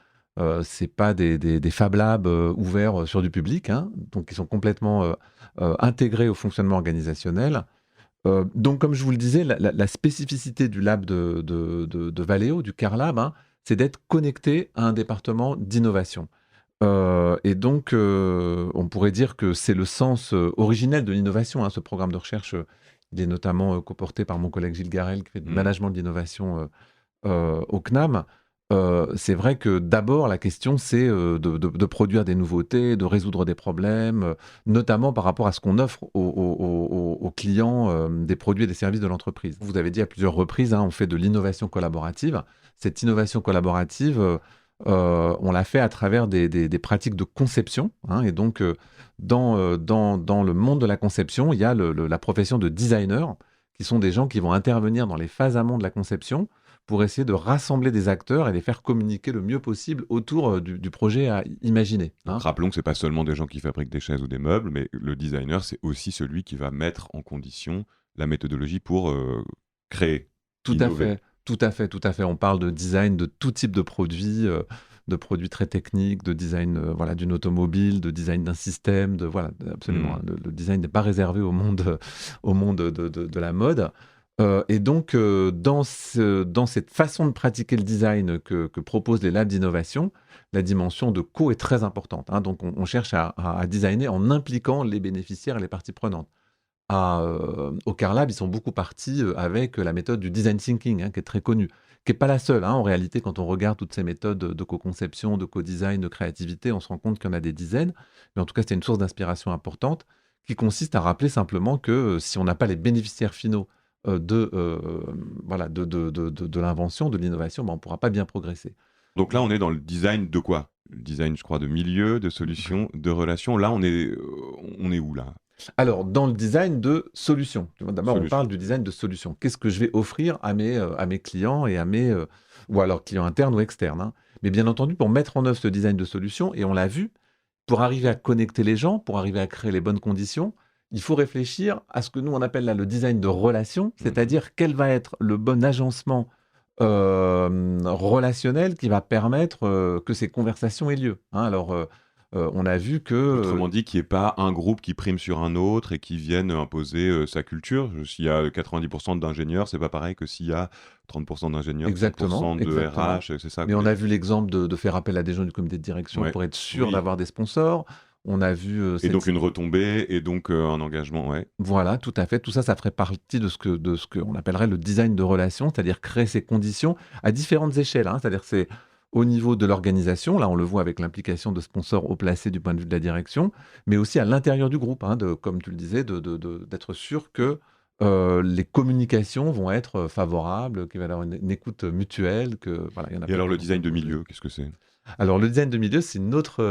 Fab Labs ouverts sur du public, donc ils sont complètement intégrés au fonctionnement organisationnel. Donc, comme je vous le disais, la spécificité du lab de Valeo, du CarLab, c'est d'être connecté à un département d'innovation. Et donc, on pourrait dire que c'est le sens originel de l'innovation. Ce programme de recherche, il est notamment coporté par mon collègue Gilles Garel, qui fait du management de l'innovation au CNAM. C'est vrai que d'abord, la question, c'est de produire des nouveautés, de résoudre des problèmes, notamment par rapport à ce qu'on offre aux clients des produits et des services de l'entreprise. Vous avez dit à plusieurs reprises, on fait de l'innovation collaborative. Cette innovation collaborative, on l'a fait à travers des pratiques de conception. Et donc, dans le monde de la conception, il y a la profession de designer, qui sont des gens qui vont intervenir dans les phases amont de la conception pour essayer de rassembler des acteurs et les faire communiquer le mieux possible autour du projet à imaginer. Donc, rappelons que ce n'est pas seulement des gens qui fabriquent des chaises ou des meubles, mais le designer, c'est aussi celui qui va mettre en condition la méthodologie pour créer, innover. Tout à fait. On parle de design de tout type de produits très techniques, de design d'une automobile, de design d'un système, absolument. Le design n'est pas réservé au monde de la mode. Et donc, dans cette façon de pratiquer le design que proposent les labs d'innovation, la dimension de co est très importante. Donc, on cherche à designer en impliquant les bénéficiaires et les parties prenantes. Au CarLab, ils sont beaucoup partis avec la méthode du design thinking, qui est très connue, qui n'est pas la seule. En réalité, quand on regarde toutes ces méthodes de co-conception, de co-design, de créativité, on se rend compte qu'il y en a des dizaines. Mais en tout cas, c'est une source d'inspiration importante qui consiste à rappeler simplement que si on n'a pas les bénéficiaires finaux de l'invention, de l'innovation, on ne pourra pas bien progresser. Donc là, on est dans le design de quoi? Le design, je crois, de milieu, de solutions, de relations. Là, on est où, là? Alors, dans le design de solutions. D'abord, on parle du design de solutions. Qu'est-ce que je vais offrir à mes clients et à ou alors clients internes ou externes. Mais bien entendu, pour mettre en œuvre ce design de solutions, et on l'a vu, pour arriver à connecter les gens, pour arriver à créer les bonnes conditions, il faut réfléchir à ce que nous, on appelle là le design de relations, c'est-à-dire quel va être le bon agencement relationnel qui va permettre que ces conversations aient lieu. On a vu que... Autrement dit, qu'il n'y ait pas un groupe qui prime sur un autre et qui vienne imposer sa culture. S'il y a 90% d'ingénieurs, c'est pas pareil que s'il y a 30% d'ingénieurs, 30% de RH, c'est ça. Mais on a vu l'exemple de faire appel à des gens du comité de direction pour être sûr d'avoir des sponsors. On a vu... et donc une retombée, et donc un engagement, Voilà, tout à fait. Tout ça, ça ferait partie de ce qu'on appellerait le design de relation, c'est-à-dire créer ces conditions à différentes échelles. C'est-à-dire c'est au niveau de l'organisation, là on le voit avec l'implication de sponsors haut placés du point de vue de la direction, mais aussi à l'intérieur du groupe, comme tu le disais, d'être sûr que les communications vont être favorables, qu'il va y avoir une écoute mutuelle. Et alors le design de milieu, qu'est-ce que c'est? Alors le design de milieu, c'est une autre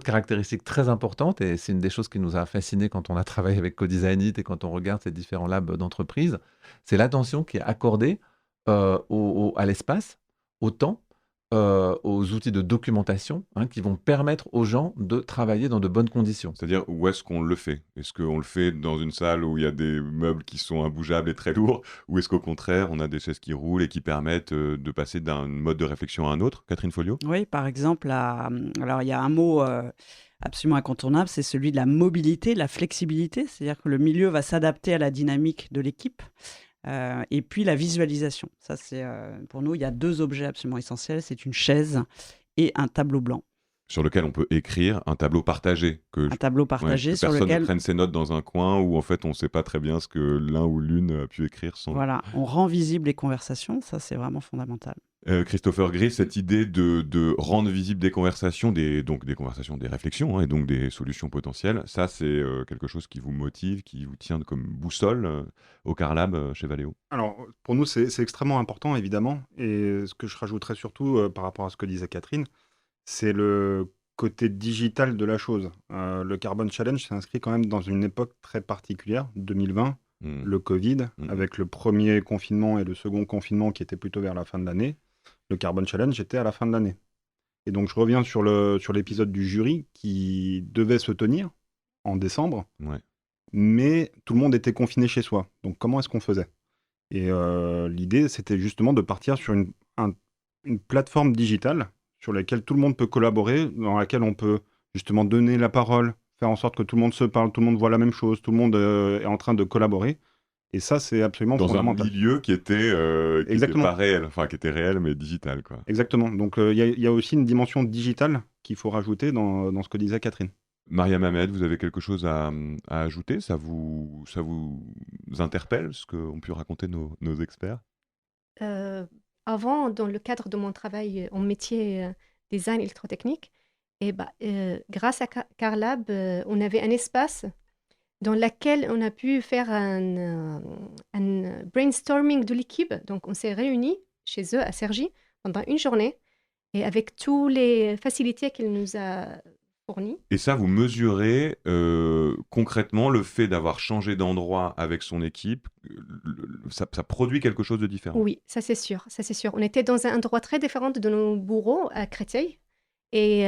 caractéristique très importante et c'est une des choses qui nous a fascinés quand on a travaillé avec Co-Designit et quand on regarde ces différents labs d'entreprise, c'est l'attention qui est accordée à l'espace, au temps, aux outils de documentation qui vont permettre aux gens de travailler dans de bonnes conditions. C'est-à-dire, où est-ce qu'on le fait? Est-ce qu'on le fait dans une salle où il y a des meubles qui sont imbougeables et très lourds? Ou est-ce qu'au contraire, on a des chaises qui roulent et qui permettent de passer d'un mode de réflexion à un autre? Catherine Folliot? Oui, par exemple, alors il y a un mot absolument incontournable, c'est celui de la mobilité, la flexibilité, c'est-à-dire que le milieu va s'adapter à la dynamique de l'équipe. Et puis la visualisation. Ça, c'est pour nous, il y a deux objets absolument essentiels. C'est une chaise et un tableau blanc. sur lequel on peut écrire un tableau partagé. Un tableau partagé que sur personne lequel... ne prenne ses notes dans un coin où en fait on ne sait pas très bien ce que l'un ou l'une a pu écrire sans. Voilà, on rend visible les conversations, ça c'est vraiment fondamental. Christopher Gris, cette idée de rendre visible des conversations, donc des conversations, des réflexions, et donc des solutions potentielles, ça c'est quelque chose qui vous motive, qui vous tient comme boussole au Carlab chez Valeo. Alors, pour nous, c'est extrêmement important, évidemment. Et ce que je rajouterais surtout par rapport à ce que disait Catherine, c'est le côté digital de la chose. Le Carbon Challenge s'inscrit quand même dans une époque très particulière, 2020, le Covid, avec le premier confinement et le second confinement qui était plutôt vers la fin de l'année. Le Carbon Challenge était à la fin de l'année. Et donc, je reviens sur l'épisode du jury qui devait se tenir en décembre, mais tout le monde était confiné chez soi. Donc, comment est-ce qu'on faisait ? Et l'idée, c'était justement de partir sur une plateforme digitale sur laquelle tout le monde peut collaborer, dans laquelle on peut justement donner la parole, faire en sorte que tout le monde se parle, tout le monde voit la même chose, tout le monde est en train de collaborer. Et ça, c'est absolument fondamental. Dans un milieu qui était pas réel, enfin qui était réel mais digital, quoi. Exactement. Donc il y a aussi une dimension digitale qu'il faut rajouter dans ce que disait Catherine. Mariam Ahmed, vous avez quelque chose à ajouter ? Ça vous interpelle, ce qu'ont pu raconter nos experts ? Avant, dans le cadre de mon travail en métier design électrotechnique, grâce à Carlab, on avait un espace dans lequel on a pu faire un brainstorming de l'équipe. Donc, on s'est réunis chez eux à Cergy pendant une journée et avec toutes les facilités qu'elle nous a fournies. Et ça, vous mesurez concrètement le fait d'avoir changé d'endroit avec son équipe, ça produit quelque chose de différent. Oui, ça c'est sûr, ça c'est sûr. On était dans un endroit très différent de nos bureaux à Créteil. Et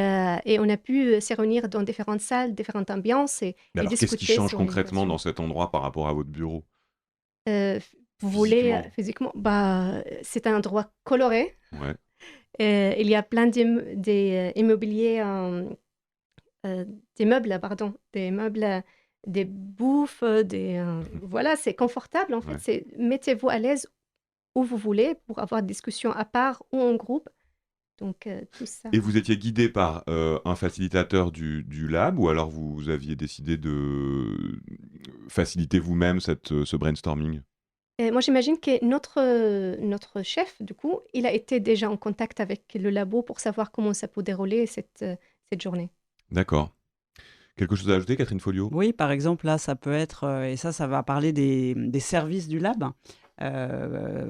on a pu se réunir dans différentes salles, différentes ambiances et alors, discuter. Qu'est-ce qui change concrètement dans cet endroit par rapport à votre bureau ? Vous voulez physiquement c'est un endroit coloré. Ouais. Il y a plein d'immobilier, des meubles, des bouffes, voilà, c'est confortable en fait. Mettez-vous à l'aise où vous voulez pour avoir des discussions à part ou en groupe. Donc, tout ça. Et vous étiez guidé par un facilitateur du lab ou alors vous aviez décidé de faciliter vous-même ce brainstorming ? Moi, j'imagine que notre chef, du coup, il a été déjà en contact avec le labo pour savoir comment ça peut dérouler cette journée. D'accord. Quelque chose à ajouter, Catherine Folliot ? Oui, par exemple, là, ça peut être, et ça va parler des services du lab.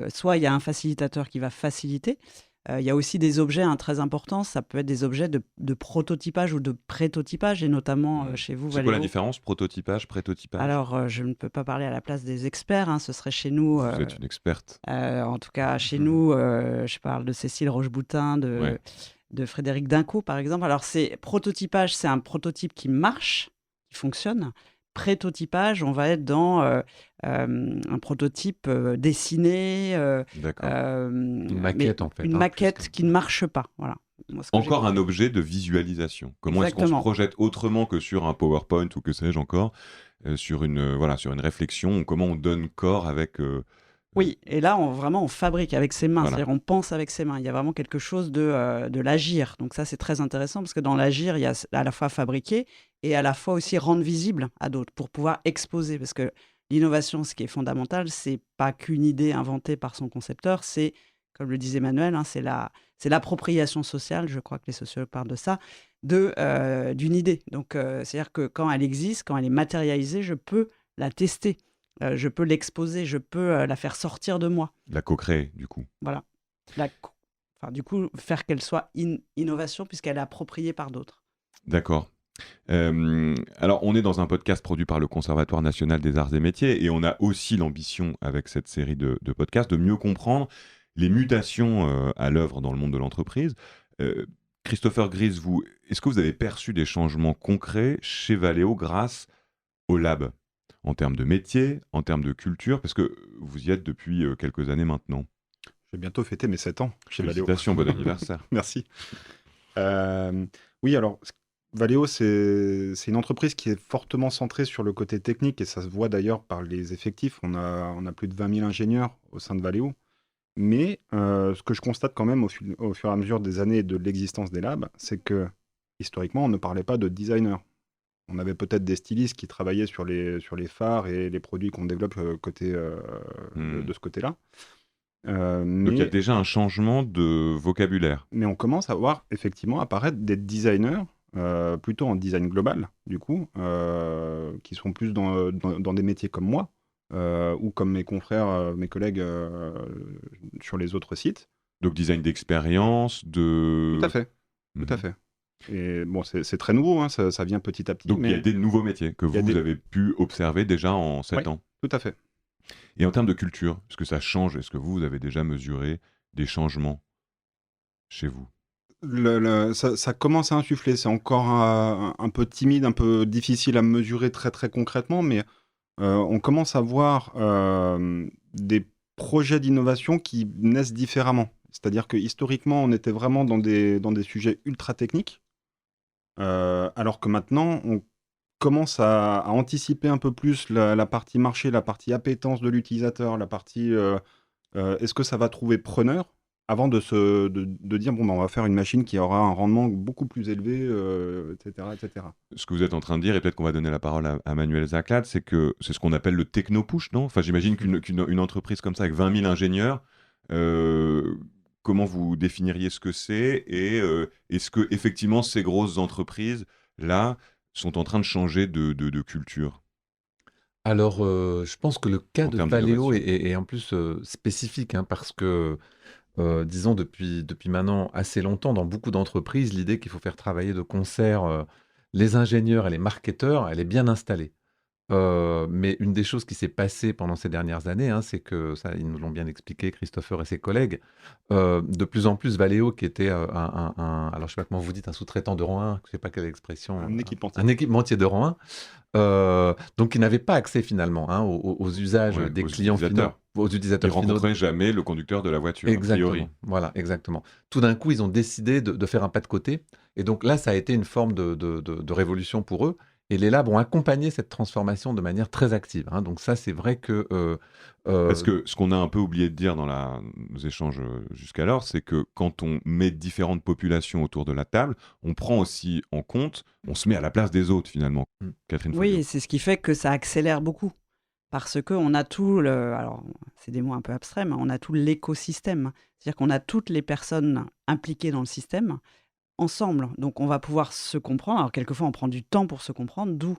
Soit il y a un facilitateur qui va faciliter. Il y a aussi des objets très importants. Ça peut être des objets de prototypage ou de prétotypage, et notamment chez vous, C'est Valeo. quoi la différence, prototypage, prétotypage ? Alors, je ne peux pas parler à la place des experts. Ce serait chez nous. Vous êtes une experte. En tout cas, chez nous, je parle de Cécile Rocheboutin, de Frédéric Dinco, par exemple. Alors, prototypage, c'est un prototype qui marche, qui fonctionne. Prétotypage, on va être dans un prototype dessiné. Une maquette, en fait. Une maquette qui ne marche pas. Voilà. Encore un objet de visualisation. Comment est-ce qu'on se projette autrement que sur un PowerPoint ou que sais-je encore, sur une réflexion, comment on donne corps avec... Oui, et là, on fabrique avec ses mains, Voilà. c'est-à-dire on pense avec ses mains. Il y a vraiment quelque chose de l'agir. Donc ça, c'est très intéressant parce que dans l'agir, il y a à la fois fabriquer et à la fois aussi rendre visible à d'autres pour pouvoir exposer. Parce que l'innovation, ce qui est fondamental, c'est pas qu'une idée inventée par son concepteur, c'est, comme le disait Emmanuel, c'est l'appropriation sociale, je crois que les sociologues parlent de ça, d'une idée. Donc c'est-à-dire que quand elle existe, quand elle est matérialisée, je peux la tester. Je peux l'exposer, je peux la faire sortir de moi. La co-créer, du coup. Voilà. Du coup, faire qu'elle soit innovation puisqu'elle est appropriée par d'autres. D'accord. Alors, on est dans un podcast produit par le Conservatoire national des arts et métiers et on a aussi l'ambition, avec cette série de podcasts, de mieux comprendre les mutations à l'œuvre dans le monde de l'entreprise. Christopher Gris, est-ce que vous avez perçu des changements concrets chez Valeo grâce au lab ? En termes de métier, en termes de culture, parce que vous y êtes depuis quelques années maintenant. Je vais bientôt fêter mes 7 ans chez Valeo. Félicitations, bon anniversaire. Merci. Oui, alors, Valeo, c'est une entreprise qui est fortement centrée sur le côté technique, et ça se voit d'ailleurs par les effectifs. On a plus de 20 000 ingénieurs au sein de Valeo. Mais ce que je constate quand même au fur et à mesure des années de l'existence des labs, c'est que historiquement, on ne parlait pas de designer. On avait peut-être des stylistes qui travaillaient sur les phares et les produits qu'on développe de ce côté-là. Donc il y a déjà un changement de vocabulaire. Mais on commence à voir effectivement apparaître des designers, plutôt en design global, du coup, qui sont plus dans des métiers comme moi, ou comme mes confrères, mes collègues sur les autres sites. Donc design d'expérience, de... Tout à fait, tout à fait. Et bon, c'est très nouveau, hein, ça vient petit à petit. Donc il y a des nouveaux métiers que vous avez pu observer déjà en 7 Oui. ans. Tout à fait. Et en termes de culture, est-ce que ça change? Est-ce que vous avez déjà mesuré des changements chez vous? Ça commence à insuffler, c'est encore un peu timide, un peu difficile à mesurer très très concrètement, mais on commence à voir des projets d'innovation qui naissent différemment. C'est-à-dire que historiquement, on était vraiment dans des sujets ultra techniques, alors que maintenant, on commence à anticiper un peu plus la partie marché, la partie appétence de l'utilisateur, la partie est-ce que ça va trouver preneur avant de dire bon, ben, on va faire une machine qui aura un rendement beaucoup plus élevé, etc., etc. Ce que vous êtes en train de dire, et peut-être qu'on va donner la parole à Manuel Zaclade, c'est que c'est ce qu'on appelle le techno-push, non? Enfin, j'imagine qu'une entreprise comme ça, avec 20 000 ingénieurs, comment vous définiriez ce que c'est? Et est-ce que effectivement ces grosses entreprises-là sont en train de changer de culture? Alors, je pense que le cas En de termes Valeo d'innovation. est en plus spécifique, hein, parce que, disons, depuis maintenant assez longtemps, dans beaucoup d'entreprises, l'idée qu'il faut faire travailler de concert les ingénieurs et les marketeurs, elle est bien installée. Mais une des choses qui s'est passée pendant ces dernières années, hein, c'est que ça, ils nous l'ont bien expliqué, Christopher et ses collègues, de plus en plus Valeo, qui était alors je sais pas comment vous dites, un sous-traitant de rang 1, je sais pas quelle expression, Un équipementier. un équipementier de rang 1, donc ils n'avaient pas accès finalement, hein, aux usages Ouais, des aux clients finaux, utilisateurs. aux Ils utilisateurs finaux. rencontraient jamais le conducteur de la voiture, a priori. Exactement, voilà, exactement. Tout d'un coup, ils ont décidé de faire un pas de côté. Et donc là, ça a été une forme de révolution pour eux. Et les labs ont accompagné cette transformation de manière très active, hein. Donc ça, c'est vrai que... Parce que ce qu'on a un peu oublié de dire dans nos échanges jusqu'alors, c'est que quand on met différentes populations autour de la table, on prend aussi en compte, on se met à la place des autres finalement. Mm. Catherine Folliot. Oui, c'est ce qui fait que ça accélère beaucoup. Parce qu'on a tout alors c'est des mots un peu abstraits, mais on a tout l'écosystème. C'est-à-dire qu'on a toutes les personnes impliquées dans le système ensemble. Donc on va pouvoir se comprendre. Alors quelquefois on prend du temps pour se comprendre, d'où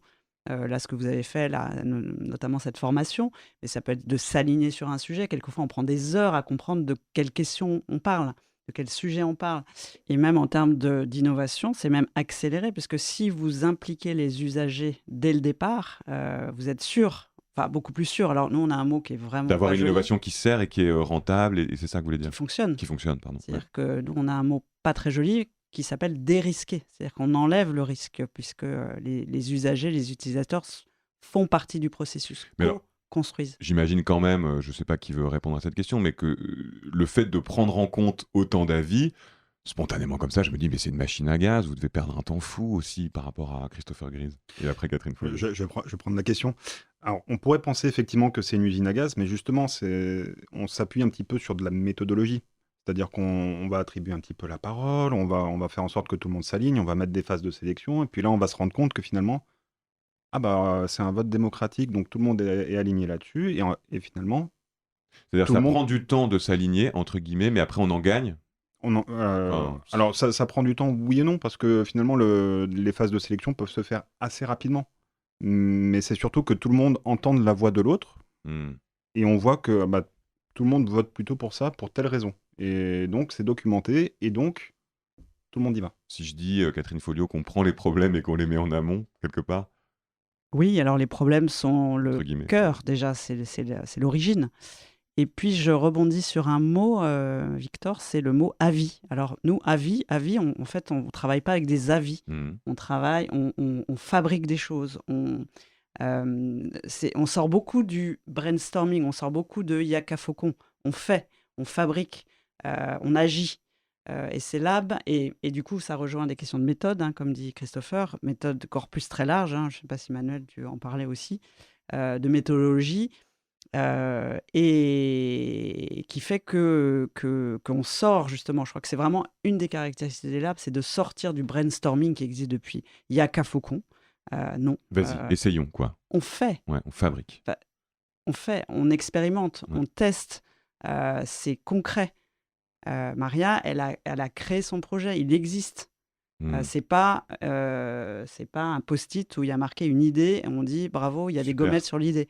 là ce que vous avez fait, là, notamment cette formation. Mais ça peut être de s'aligner sur un sujet. Quelquefois on prend des heures à comprendre de quelle question on parle, de quel sujet on parle. Et même en termes d'innovation, c'est même accéléré, parce que si vous impliquez les usagers dès le départ, vous êtes sûr. Enfin, beaucoup plus sûr. Alors, nous, on a un mot qui est vraiment D'avoir pas une joli, innovation qui sert et qui est rentable, et c'est ça que vous voulez dire? qui fonctionne. Qui fonctionne, pardon. Ouais. C'est-à-dire que nous, on a un mot pas très joli qui s'appelle dérisquer. C'est-à-dire qu'on enlève le risque, puisque les usagers, les utilisateurs font partie du processus, Mais alors, construisent. j'imagine quand même, je ne sais pas qui veut répondre à cette question, mais que le fait de prendre en compte autant d'avis, spontanément comme ça, je me dis, mais c'est une machine à gaz, vous devez perdre un temps fou aussi par rapport à Christopher Grise. Et après Catherine Folliot. Je vais prendre la question. Alors, on pourrait penser effectivement que c'est une usine à gaz, mais justement, on s'appuie un petit peu sur de la méthodologie. C'est-à-dire qu'on va attribuer un petit peu la parole, on va faire en sorte que tout le monde s'aligne, on va mettre des phases de sélection, et puis là, on va se rendre compte que finalement, ah bah, c'est un vote démocratique, donc tout le monde est aligné là-dessus, et finalement, C'est-à-dire tout ça le monde- prend du temps de s'aligner, entre guillemets, mais après on en gagne. alors ça prend du temps, oui et non, parce que finalement, les phases de sélection peuvent se faire assez rapidement. Mais c'est surtout que tout le monde entende la voix de l'autre, Hmm. et on voit que bah, tout le monde vote plutôt pour ça, pour telle raison. Et donc, c'est documenté, et donc, tout le monde y va. Si je dis, Catherine Folliot, qu'on prend les problèmes et qu'on les met en amont, quelque part, Oui, alors les problèmes sont le entre guillemets. cœur, déjà, c'est l'origine. Et puis, je rebondis sur un mot, Victor, c'est le mot avis. Alors, nous, avis, en fait, on ne travaille pas avec des avis. Hmm. On travaille, on fabrique des choses. On sort beaucoup du brainstorming, on sort beaucoup de Yaka Faucon. On fait, on fabrique, on agit. Et c'est lab, et du coup, ça rejoint des questions de méthode, hein, comme dit Christopher, méthode corpus très large, hein, je ne sais pas si Manuel, tu en parlais aussi, de méthodologie. et qui fait qu'on sort justement, je crois que c'est vraiment une des caractéristiques des labs, c'est de sortir du brainstorming qui existe depuis Yaka Faucon. Non. Vas-y, essayons, quoi. On fait. Ouais, on fabrique. On expérimente, Ouais. on teste, c'est concret. Maria, elle a créé son projet, il existe. C'est pas un post-it où il y a marqué une idée et on dit bravo, il y a des Super. gommettes sur l'idée.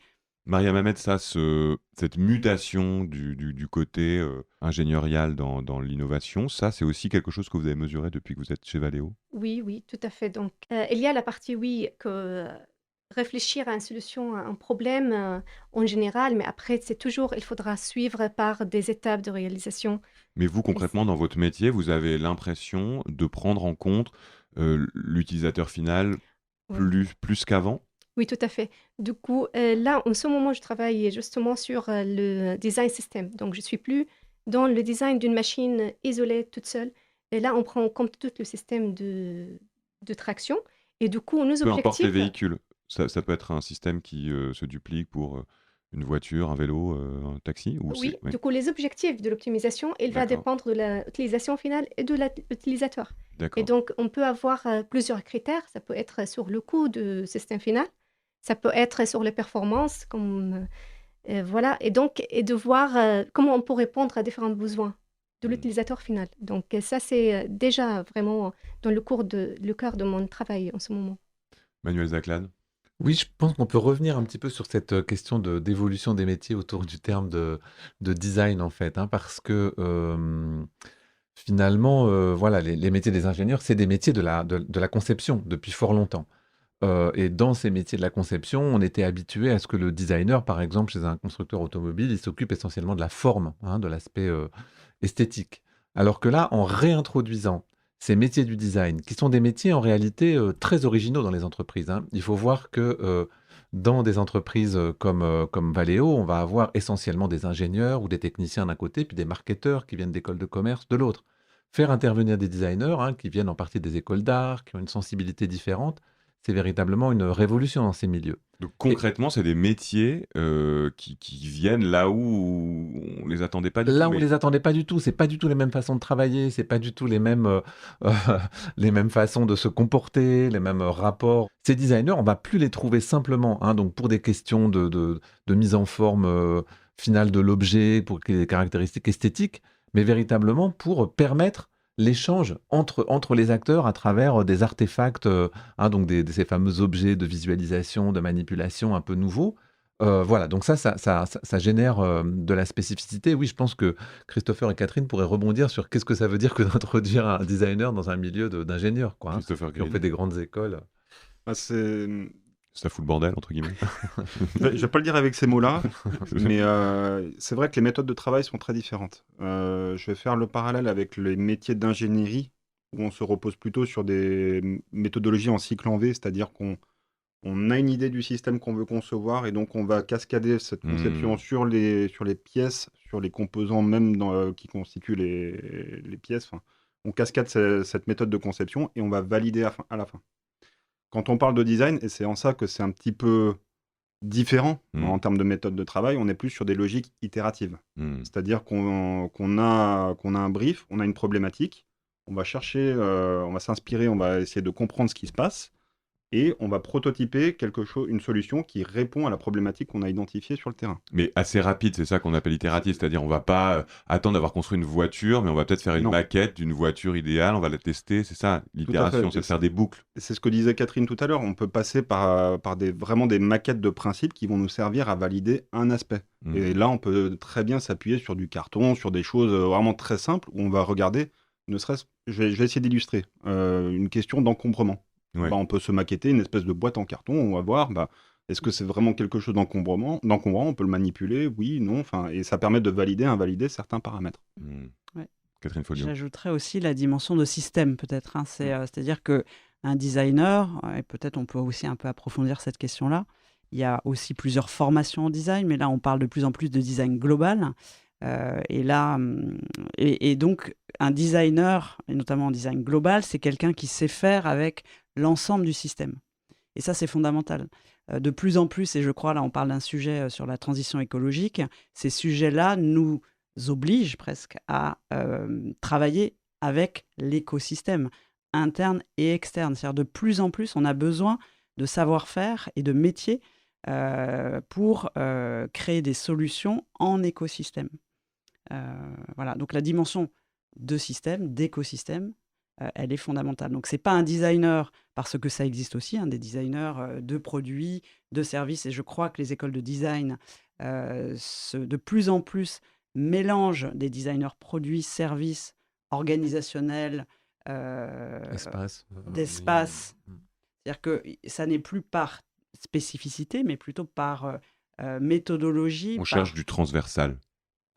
Maria Mamet, ça, cette mutation du côté ingénierial dans l'innovation, ça, c'est aussi quelque chose que vous avez mesuré depuis que vous êtes chez Valeo? Oui, tout à fait. Donc, il y a la partie, oui, que réfléchir à une solution à un problème en général, mais après, il faudra suivre par des étapes de réalisation. Mais vous, concrètement, dans votre métier, vous avez l'impression de prendre en compte l'utilisateur final Oui. plus qu'avant? Oui, tout à fait. Du coup, là, en ce moment, je travaille justement sur le design system. Donc, je suis plus dans le design d'une machine isolée toute seule. Et là, on prend en compte tout le système de traction. Et du coup, nos Peu importe les objectifs, véhicules. Ça peut être un système qui se duplique pour une voiture, un vélo, un taxi ou oui, oui. du coup, les objectifs de l'optimisation, il va D'accord. dépendre de l'utilisation finale et de l'utilisateur. Et D'accord. donc, on peut avoir plusieurs critères. Ça peut être sur le coût du système final. Ça peut être sur les performances, voilà. Et donc, de voir comment on peut répondre à différents besoins de l'utilisateur final. Donc, ça, c'est déjà vraiment dans le cœur de mon travail en ce moment. Manuel Zaclan? Oui, je pense qu'on peut revenir un petit peu sur cette question d'évolution des métiers autour du terme de design, en fait, hein, parce que finalement, voilà, les métiers des ingénieurs, c'est des métiers de la conception depuis fort longtemps. Et dans ces métiers de la conception, on était habitué à ce que le designer, par exemple, chez un constructeur automobile, il s'occupe essentiellement de la forme, hein, de l'aspect esthétique. Alors que là, en réintroduisant ces métiers du design, qui sont des métiers en réalité très originaux dans les entreprises, hein, il faut voir que dans des entreprises comme Valeo, on va avoir essentiellement des ingénieurs ou des techniciens d'un côté, puis des marketeurs qui viennent d'écoles de commerce de l'autre. Faire intervenir des designers, hein, qui viennent en partie des écoles d'art, qui ont une sensibilité différente, c'est véritablement une révolution dans ces milieux. Donc concrètement, c'est des métiers qui viennent là où on les attendait pas du Là, tout. on Mais les attendait pas du tout. C'est pas du tout les mêmes façons de travailler, c'est pas du tout les mêmes, les mêmes façons de se comporter, les mêmes rapports. Ces designers, on va plus les trouver simplement, hein, donc pour des questions de mise en forme finale de l'objet, pour des caractéristiques esthétiques, mais véritablement pour permettre l'échange entre les acteurs à travers des artefacts, hein, donc ces fameux objets de visualisation, de manipulation un peu nouveaux. Voilà, donc ça génère de la spécificité. Oui, je pense que Christopher et Catherine pourraient rebondir sur qu'est-ce que ça veut dire que d'introduire un designer dans un milieu d'ingénieurs, quoi, hein, Christopher qui ont Green, fait des grandes écoles. Bah, ça fout le bordel, entre guillemets. Je vais pas le dire avec ces mots-là, mais c'est vrai que les méthodes de travail sont très différentes. Je vais faire le parallèle avec les métiers d'ingénierie, où on se repose plutôt sur des méthodologies en cycle en V, c'est-à-dire qu'on a une idée du système qu'on veut concevoir et donc on va cascader cette conception sur les pièces, sur les composants même qui constituent les pièces. Enfin, on cascade cette méthode de conception et on va valider à la fin. Quand on parle de design, et c'est en ça que c'est un petit peu différent en termes de méthode de travail, on est plus sur des logiques itératives. C'est-à-dire qu'on a un brief, on a une problématique, on va chercher, on va s'inspirer, on va essayer de comprendre ce qui se passe, et on va prototyper une solution qui répond à la problématique qu'on a identifiée sur le terrain. Mais assez rapide, c'est ça qu'on appelle itératif, c'est-à-dire on va pas attendre d'avoir construit une voiture, mais on va peut-être faire une maquette d'une voiture idéale, on va la tester, c'est ça l'itération, c'est de faire des boucles. C'est ce que disait Catherine tout à l'heure, on peut passer par vraiment des maquettes de principes qui vont nous servir à valider un aspect. Et là, on peut très bien s'appuyer sur du carton, sur des choses vraiment très simples, où on va regarder, ne serait-ce, je vais essayer d'illustrer, une question d'encombrement. Ouais. On peut se maqueter une espèce de boîte en carton, on va voir, est-ce que c'est vraiment quelque chose d'encombrant, on peut le manipuler, oui, non, et ça permet de valider, invalider certains paramètres. Ouais. Catherine Folliot. J'ajouterais aussi la dimension de système, peut-être, hein. C'est-à-dire qu'un designer, et peut-être on peut aussi un peu approfondir cette question-là, il y a aussi plusieurs formations en design, mais là on parle de plus en plus de design global. Et donc, un designer, et notamment en design global, c'est quelqu'un qui sait faire avec l'ensemble du système. Et ça, c'est fondamental. de plus en plus, et je crois là on parle d'un sujet sur la transition écologique, ces sujets-là nous obligent presque à travailler avec l'écosystème interne et externe. C'est-à-dire de plus en plus, on a besoin de savoir-faire et de métiers pour créer des solutions en écosystème. Voilà, donc la dimension de système, d'écosystème, elle est fondamentale. Donc, ce n'est pas un designer, parce que ça existe aussi, des designers de produits, de services, et je crois que les écoles de design, de plus en plus, mélangent des designers produits, services, organisationnels, d'espace. Oui. C'est-à-dire que ça n'est plus par spécificité, mais plutôt par méthodologie. On cherche du transversal.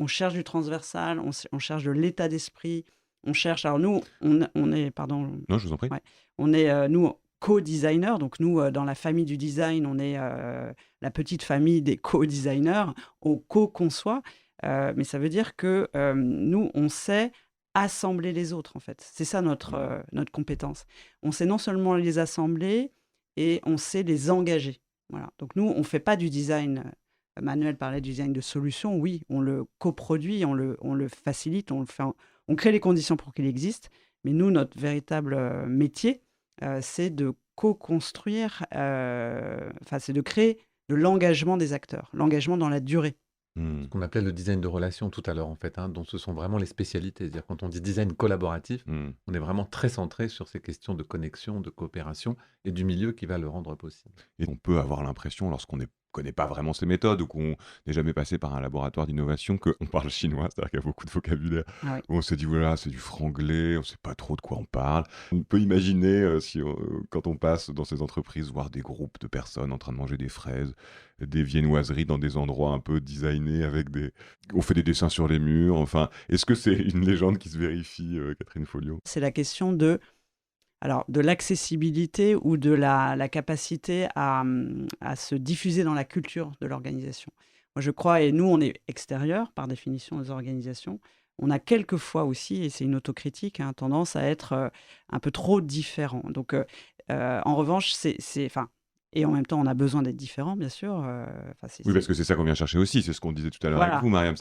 On cherche du transversal, on cherche de l'état d'esprit, on cherche. Alors nous, on est, pardon. Non, je vous en prie. Ouais, on est nous co-designers, donc nous dans la famille du design, on est la petite famille des co-designers, on co-conçoit, mais ça veut dire que nous, on sait assembler les autres en fait. C'est ça notre compétence. On sait non seulement les assembler et on sait les engager. Voilà. Donc nous, on fait pas du design. Manuel parlait du design de solution, oui, on le coproduit, on le facilite, on crée les conditions pour qu'il existe, mais nous, notre véritable métier, c'est de co-construire, c'est de créer de l'engagement des acteurs, l'engagement dans la durée. Ce qu'on appelait le design de relation tout à l'heure, en fait, dont ce sont vraiment les spécialités. C'est-à-dire, quand on dit design collaboratif, on est vraiment très centré sur ces questions de connexion, de coopération et du milieu qui va le rendre possible. Et on peut avoir l'impression, lorsqu'on ne connaît pas vraiment ces méthodes ou qu'on n'est jamais passé par un laboratoire d'innovation, qu'on parle chinois, c'est-à-dire qu'il y a beaucoup de vocabulaire. Ah oui. Où on se dit, voilà, c'est du franglais, on ne sait pas trop de quoi on parle. On peut imaginer, quand on passe dans ces entreprises, voir des groupes de personnes en train de manger des fraises, des viennoiseries dans des endroits un peu designés avec des... On fait des dessins sur les murs, enfin... Est-ce que c'est une légende qui se vérifie, Catherine Folliot ? C'est la question de l'accessibilité ou de la capacité à se diffuser dans la culture de l'organisation. Moi, je crois, et nous, on est extérieurs, par définition, des organisations. On a quelquefois aussi, et c'est une autocritique, tendance à être un peu trop différent. Donc, en revanche, et en même temps, on a besoin d'être différent, bien sûr. Oui, parce que c'est ça qu'on vient chercher aussi. C'est ce qu'on disait tout à l'heure avec vous, Mariam.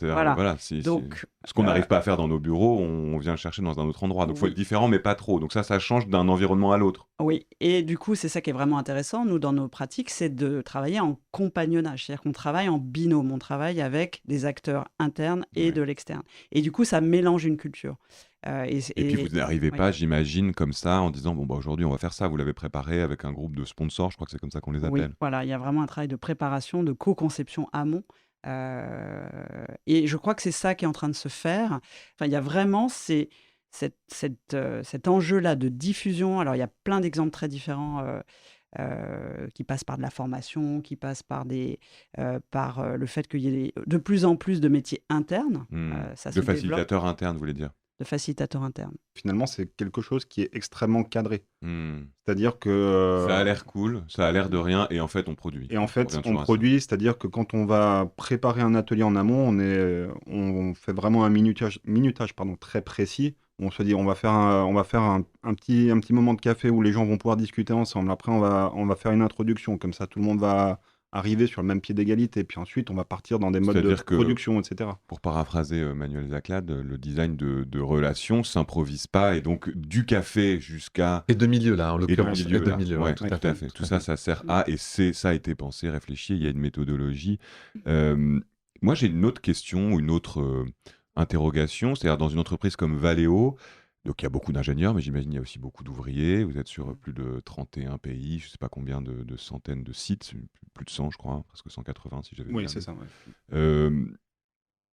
Donc, ce qu'on n'arrive pas à faire dans nos bureaux, on vient le chercher dans un autre endroit. Donc, il faut être différent, mais pas trop. Donc, ça change d'un environnement à l'autre. Oui, et du coup, c'est ça qui est vraiment intéressant, nous, dans nos pratiques, c'est de travailler en compagnonnage. C'est-à-dire qu'on travaille en binôme. On travaille avec des acteurs internes et de l'externe. Et du coup, ça mélange une culture. Et puis vous n'arrivez pas, j'imagine, comme ça, en disant, aujourd'hui, on va faire ça. Vous l'avez préparé avec un groupe de sponsors, je crois que c'est comme ça qu'on les appelle. Oui, voilà, il y a vraiment un travail de préparation, de co-conception amont. Et je crois que c'est ça qui est en train de se faire. Enfin, il y a vraiment cet enjeu-là de diffusion. Alors, il y a plein d'exemples très différents qui passent par de la formation, qui passent par le fait qu'il y ait de plus en plus de métiers internes. De facilitateurs internes, vous voulez dire ? De facilitateurs internes. Finalement, c'est quelque chose qui est extrêmement cadré. C'est-à-dire que... Ça a l'air cool, ça a l'air de rien, et en fait, on produit. Et en fait, on produit, c'est-à-dire que quand on va préparer un atelier en amont, on fait vraiment un minutage très précis. On se dit, on va faire un petit moment de café où les gens vont pouvoir discuter ensemble. Après, on va faire une introduction. Comme ça, tout le monde va arriver sur le même pied d'égalité. Puis ensuite, on va partir dans des modes de production, etc. Pour paraphraser Manuel Zaclade, le design de relations s'improvise pas. Et donc, du café jusqu'à... Et de milieu, là, en l'occurrence. Et de milieu, tout à fait. Tout ça sert à... Et ça a été pensé, réfléchi. Il y a une méthodologie. Moi, j'ai une autre question, une autre interrogation. C'est-à-dire, dans une entreprise comme Valeo... Donc il y a beaucoup d'ingénieurs, mais j'imagine qu'il y a aussi beaucoup d'ouvriers. Vous êtes sur plus de 31 pays, je ne sais pas combien de centaines de sites, plus de 100 je crois, presque 180 si j'avais bien vu. C'est ça.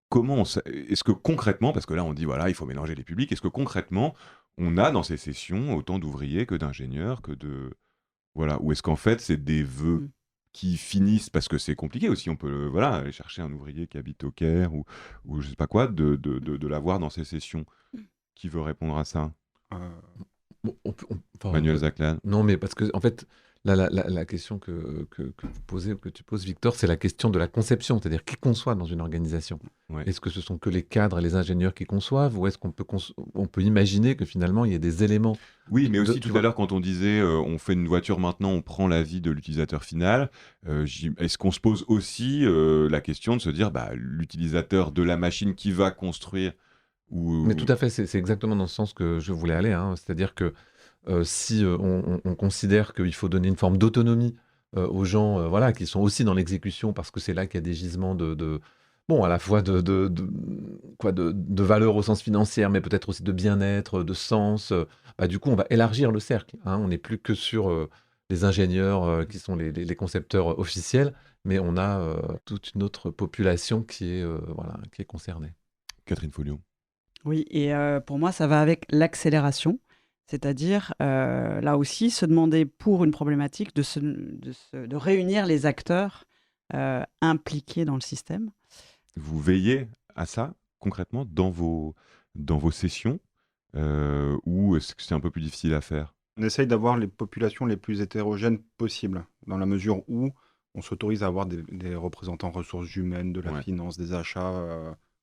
Comment est-ce que concrètement, parce que là on dit voilà, il faut mélanger les publics, est-ce que concrètement on a dans ces sessions autant d'ouvriers que d'ingénieurs, voilà, ou est-ce qu'en fait c'est des vœux qui finissent, parce que c'est compliqué aussi, on peut aller chercher un ouvrier qui habite au Caire ou je ne sais pas quoi, de l'avoir dans ces sessions. Qui veut répondre à ça ? Manuel Zaclade. Non, mais parce que, en fait, La question que tu poses, Victor, c'est la question de la conception, c'est-à-dire qui conçoit dans une organisation. Ouais. Est-ce que ce sont que les cadres et les ingénieurs qui conçoivent, ou est-ce qu'on peut imaginer que finalement il y ait des éléments Oui, mais aussi tu tout à vois. l'heure, quand on disait on fait une voiture maintenant, on prend l'avis de l'utilisateur final, est-ce qu'on se pose aussi la question de se dire l'utilisateur de la machine qui va construire Mais ou. tout à fait, c'est exactement dans ce sens que je voulais aller, hein. C'est-à-dire que si on considère qu'il faut donner une forme d'autonomie aux gens voilà, qui sont aussi dans l'exécution, parce que c'est là qu'il y a des gisements bon, à la fois de valeur au sens financier, mais peut-être aussi de bien-être, de sens. Du coup, on va élargir le cercle, hein. On n'est plus que sur les ingénieurs qui sont les concepteurs officiels, mais on a toute une autre population qui est concernée. Catherine Folliot. Oui, et pour moi, ça va avec l'accélération. C'est-à-dire, là aussi, se demander pour une problématique de réunir les acteurs impliqués dans le système. Vous veillez à ça concrètement dans vos sessions ou est-ce que c'est un peu plus difficile à faire? On essaye d'avoir les populations les plus hétérogènes possibles, dans la mesure où on s'autorise à avoir des représentants ressources humaines, de la Ouais. finance, des achats,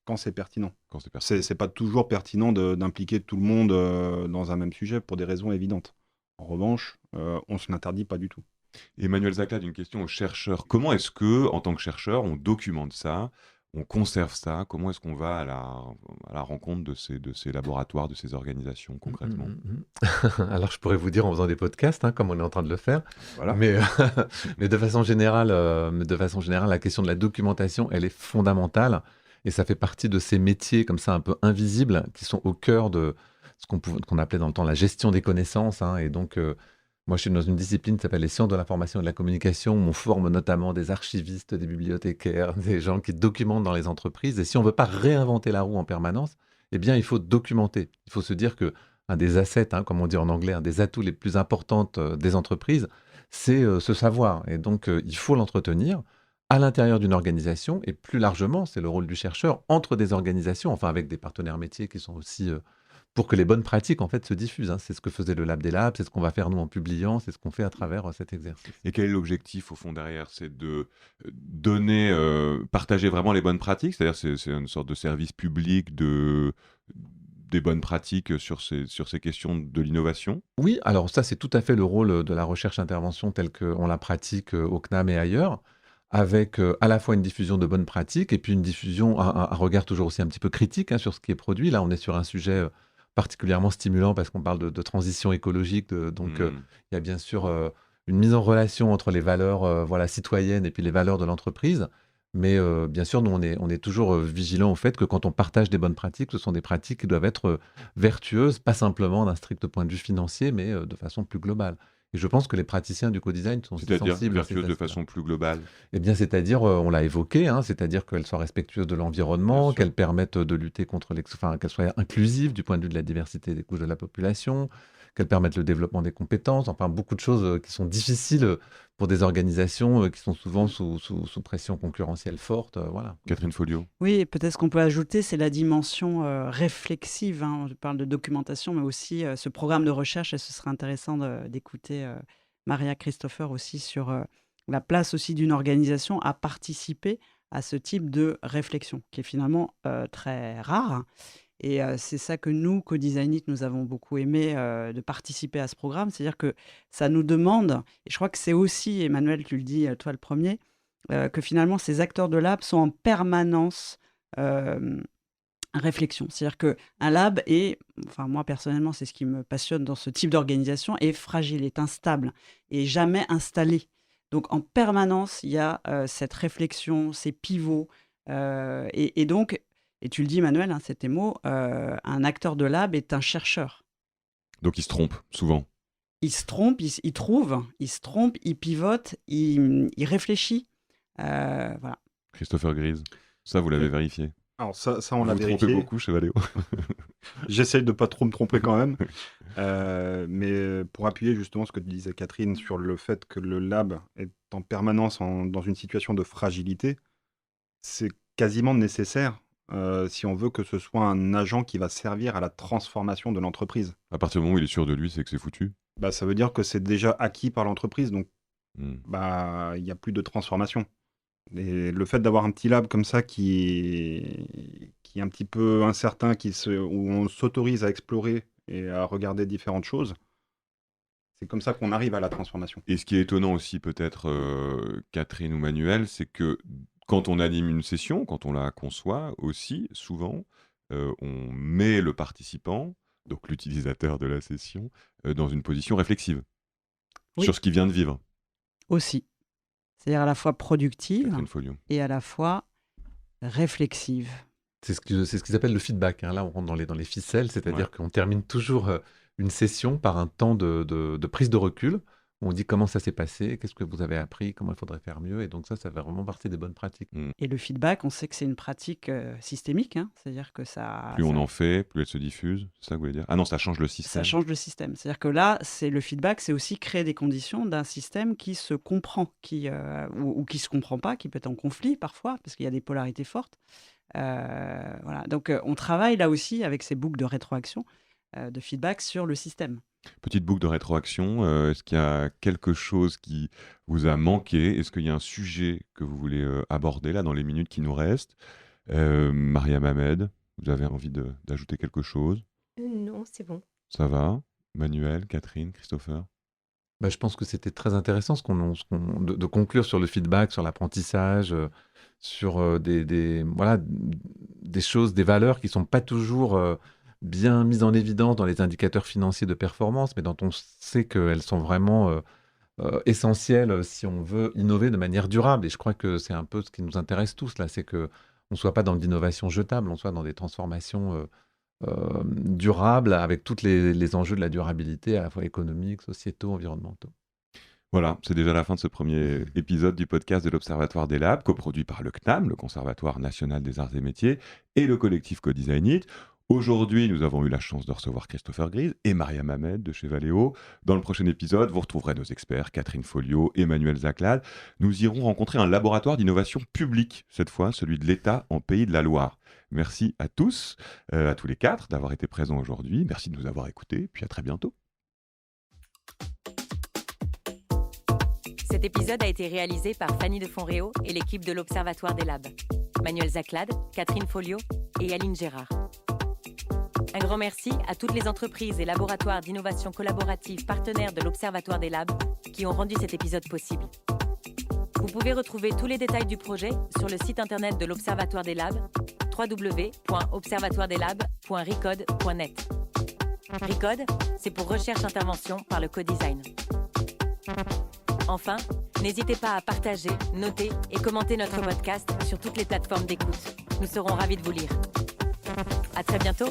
quand c'est pertinent. Quand c'est pertinent. C'est pas toujours pertinent d'impliquer tout le monde dans un même sujet pour des raisons évidentes. En revanche, on se l'interdit pas du tout. Emmanuel Zaclade, une question aux chercheurs. Comment est-ce que, en tant que chercheur, on documente ça, on conserve ça? Comment est-ce qu'on va à la rencontre de ces laboratoires, de ces organisations concrètement? Alors, je pourrais vous dire en faisant des podcasts, hein, comme on est en train de le faire. Voilà. Mais de façon générale, la question de la documentation, elle est fondamentale. Et ça fait partie de ces métiers comme ça un peu invisibles qui sont au cœur de ce qu'on appelait dans le temps la gestion des connaissances, hein. Et donc, moi, je suis dans une discipline qui s'appelle les sciences de l'information et de la communication, où on forme notamment des archivistes, des bibliothécaires, des gens qui documentent dans les entreprises. Et si on ne veut pas réinventer la roue en permanence, eh bien, il faut documenter. Il faut se dire que un des assets, hein, comme on dit en anglais, un des atouts les plus importants des entreprises, c'est ce savoir. Et donc, il faut l'entretenir à l'intérieur d'une organisation, et plus largement, c'est le rôle du chercheur entre des organisations, enfin avec des partenaires métiers qui sont aussi pour que les bonnes pratiques en fait se diffusent, hein. C'est ce que faisait le Lab des Labs, c'est ce qu'on va faire nous en publiant, c'est ce qu'on fait à travers cet exercice. Et quel est l'objectif au fond derrière? C'est de donner, partager vraiment les bonnes pratiques, c'est-à-dire c'est une sorte de service public des bonnes pratiques sur ces questions de l'innovation? Oui, alors ça c'est tout à fait le rôle de la recherche-intervention telle qu'on la pratique au CNAM et ailleurs, avec à la fois une diffusion de bonnes pratiques et puis une diffusion, un regard toujours aussi un petit peu critique, hein, sur ce qui est produit. Là, on est sur un sujet particulièrement stimulant parce qu'on parle de transition écologique. Donc, il y a bien sûr une mise en relation entre les valeurs citoyennes et puis les valeurs de l'entreprise. Mais bien sûr, nous, on est toujours vigilants au fait que quand on partage des bonnes pratiques, ce sont des pratiques qui doivent être vertueuses, pas simplement d'un strict point de vue financier, mais de façon plus globale. Et je pense que les praticiens du co-design sont aussi C'est-à-dire sensibles à ces vertueuse de aspects-là. façon plus globale? Eh bien, c'est-à-dire, on l'a évoqué, hein, c'est-à-dire qu'elles soient respectueuses de Bien l'environnement, sûr. qu'elles permettent de lutter contre qu'elles soient inclusives du point de vue de la diversité des couches de la population, qu'elles permettent le développement des compétences, enfin beaucoup de choses qui sont difficiles pour des organisations qui sont souvent sous pression concurrentielle forte, voilà. Catherine Folliot. Oui, et peut-être ce qu'on peut ajouter, c'est la dimension réflexive, hein. On parle de documentation, mais aussi ce programme de recherche, et ce serait intéressant d'écouter Maria Christopher aussi sur la place aussi d'une organisation à participer à ce type de réflexion, qui est finalement très rare. Et c'est ça que nous, Co-Designit, nous avons beaucoup aimé de participer à ce programme. C'est-à-dire que ça nous demande, et je crois que c'est aussi, Emmanuel, tu le dis, toi le premier, que finalement ces acteurs de lab sont en permanence réflexion. C'est-à-dire qu'un lab est, enfin moi personnellement, c'est ce qui me passionne dans ce type d'organisation, est fragile, est instable, et jamais installé. Donc en permanence, il y a cette réflexion, ces pivots, et donc, et tu le dis Emmanuel, hein, c'est tes mots, un acteur de lab est un chercheur. Donc il se trompe souvent. Il se trompe, il trouve, il se trompe, il pivote, il réfléchit. Voilà. Christopher Grise, ça vous l'avez vérifié? Alors ça on Vous l'a vous trompez vérifié. beaucoup, Chevaléo? J'essaye de pas trop me tromper quand même. Mais pour appuyer justement ce que disait Catherine sur le fait que le lab est en permanence dans une situation de fragilité, c'est quasiment nécessaire si on veut que ce soit un agent qui va servir à la transformation de l'entreprise. À partir du moment où il est sûr de lui, c'est que c'est foutu. Bah, ça veut dire que c'est déjà acquis par l'entreprise, donc Hmm. bah, il n'y a plus de transformation. Et le fait d'avoir un petit lab comme ça qui est un petit peu incertain, où on s'autorise à explorer et à regarder différentes choses, c'est comme ça qu'on arrive à la transformation. Et ce qui est étonnant aussi, peut-être, Catherine ou Manuel, c'est que quand on anime une session, quand on la conçoit aussi, souvent, on met le participant, donc l'utilisateur de la session, dans une position réflexive Oui. sur ce qu'il vient de vivre. Aussi. C'est-à-dire à la fois productive Catherine Folliot. et à la fois réflexive. C'est ce qu'ils appellent le feedback, hein. Là, on rentre dans les ficelles, c'est-à-dire qu'on termine toujours une session par un temps de prise de recul, où on dit comment ça s'est passé, qu'est-ce que vous avez appris, comment il faudrait faire mieux. Et donc ça fait vraiment partie des bonnes pratiques. Et le feedback, on sait que c'est une pratique systémique, hein. C'est-à-dire que Plus on ça- en fait, plus elle se diffuse. C'est ça que vous voulez dire? Ah non, ça change le ça système. change le système. C'est-à-dire que là, le feedback, c'est aussi créer des conditions d'un système qui se comprend, ou qui se comprend pas, qui peut être en conflit parfois, parce qu'il y a des polarités fortes. Voilà. Donc, on travaille là aussi avec ces boucles de rétroaction, de feedback sur le système. Petite boucle de rétroaction. Est-ce qu'il y a quelque chose qui vous a manqué? Est-ce qu'il y a un sujet que vous voulez aborder là dans les minutes qui nous restent? Mariam Ahmed, vous avez envie d'ajouter quelque chose? Non, c'est bon. Ça va? Manuel, Catherine, Christopher? Bah, je pense que c'était très intéressant de conclure sur le feedback, sur l'apprentissage, sur voilà, des choses, des valeurs qui ne sont pas toujours bien mises en évidence dans les indicateurs financiers de performance, mais dont on sait qu'elles sont vraiment essentielles si on veut innover de manière durable. Et je crois que c'est un peu ce qui nous intéresse tous là, c'est qu'on ne soit pas dans l'innovation jetable, on soit dans des transformations durables avec tous les enjeux de la durabilité, à la fois économiques, sociétaux, environnementaux. Voilà, c'est déjà la fin de ce premier épisode du podcast de l'Observatoire des Labs, coproduit par le CNAM, le Conservatoire national des arts et métiers, et le collectif Co-Design It. Aujourd'hui, nous avons eu la chance de recevoir Christopher Grise et Mariam Ahmed de chez Valeo. Dans le prochain épisode, vous retrouverez nos experts, Catherine Folliot, Emmanuel Zaclade. Nous irons rencontrer un laboratoire d'innovation publique, cette fois celui de l'État en Pays de la Loire. Merci à tous, à tous les quatre, d'avoir été présents aujourd'hui. Merci de nous avoir écoutés, puis à très bientôt. Cet épisode a été réalisé par Fanny de Fonréau et l'équipe de l'Observatoire des Labs. Manuel Zaclade, Catherine Folliot et Aline Gérard. Un grand merci à toutes les entreprises et laboratoires d'innovation collaborative partenaires de l'Observatoire des Labs qui ont rendu cet épisode possible. Vous pouvez retrouver tous les détails du projet sur le site internet de l'Observatoire des Labs, www.observatoiredeslabs.recode.net. RECODE, c'est pour recherche-intervention par le co-design. Enfin, n'hésitez pas à partager, noter et commenter notre podcast sur toutes les plateformes d'écoute. Nous serons ravis de vous lire. À très bientôt.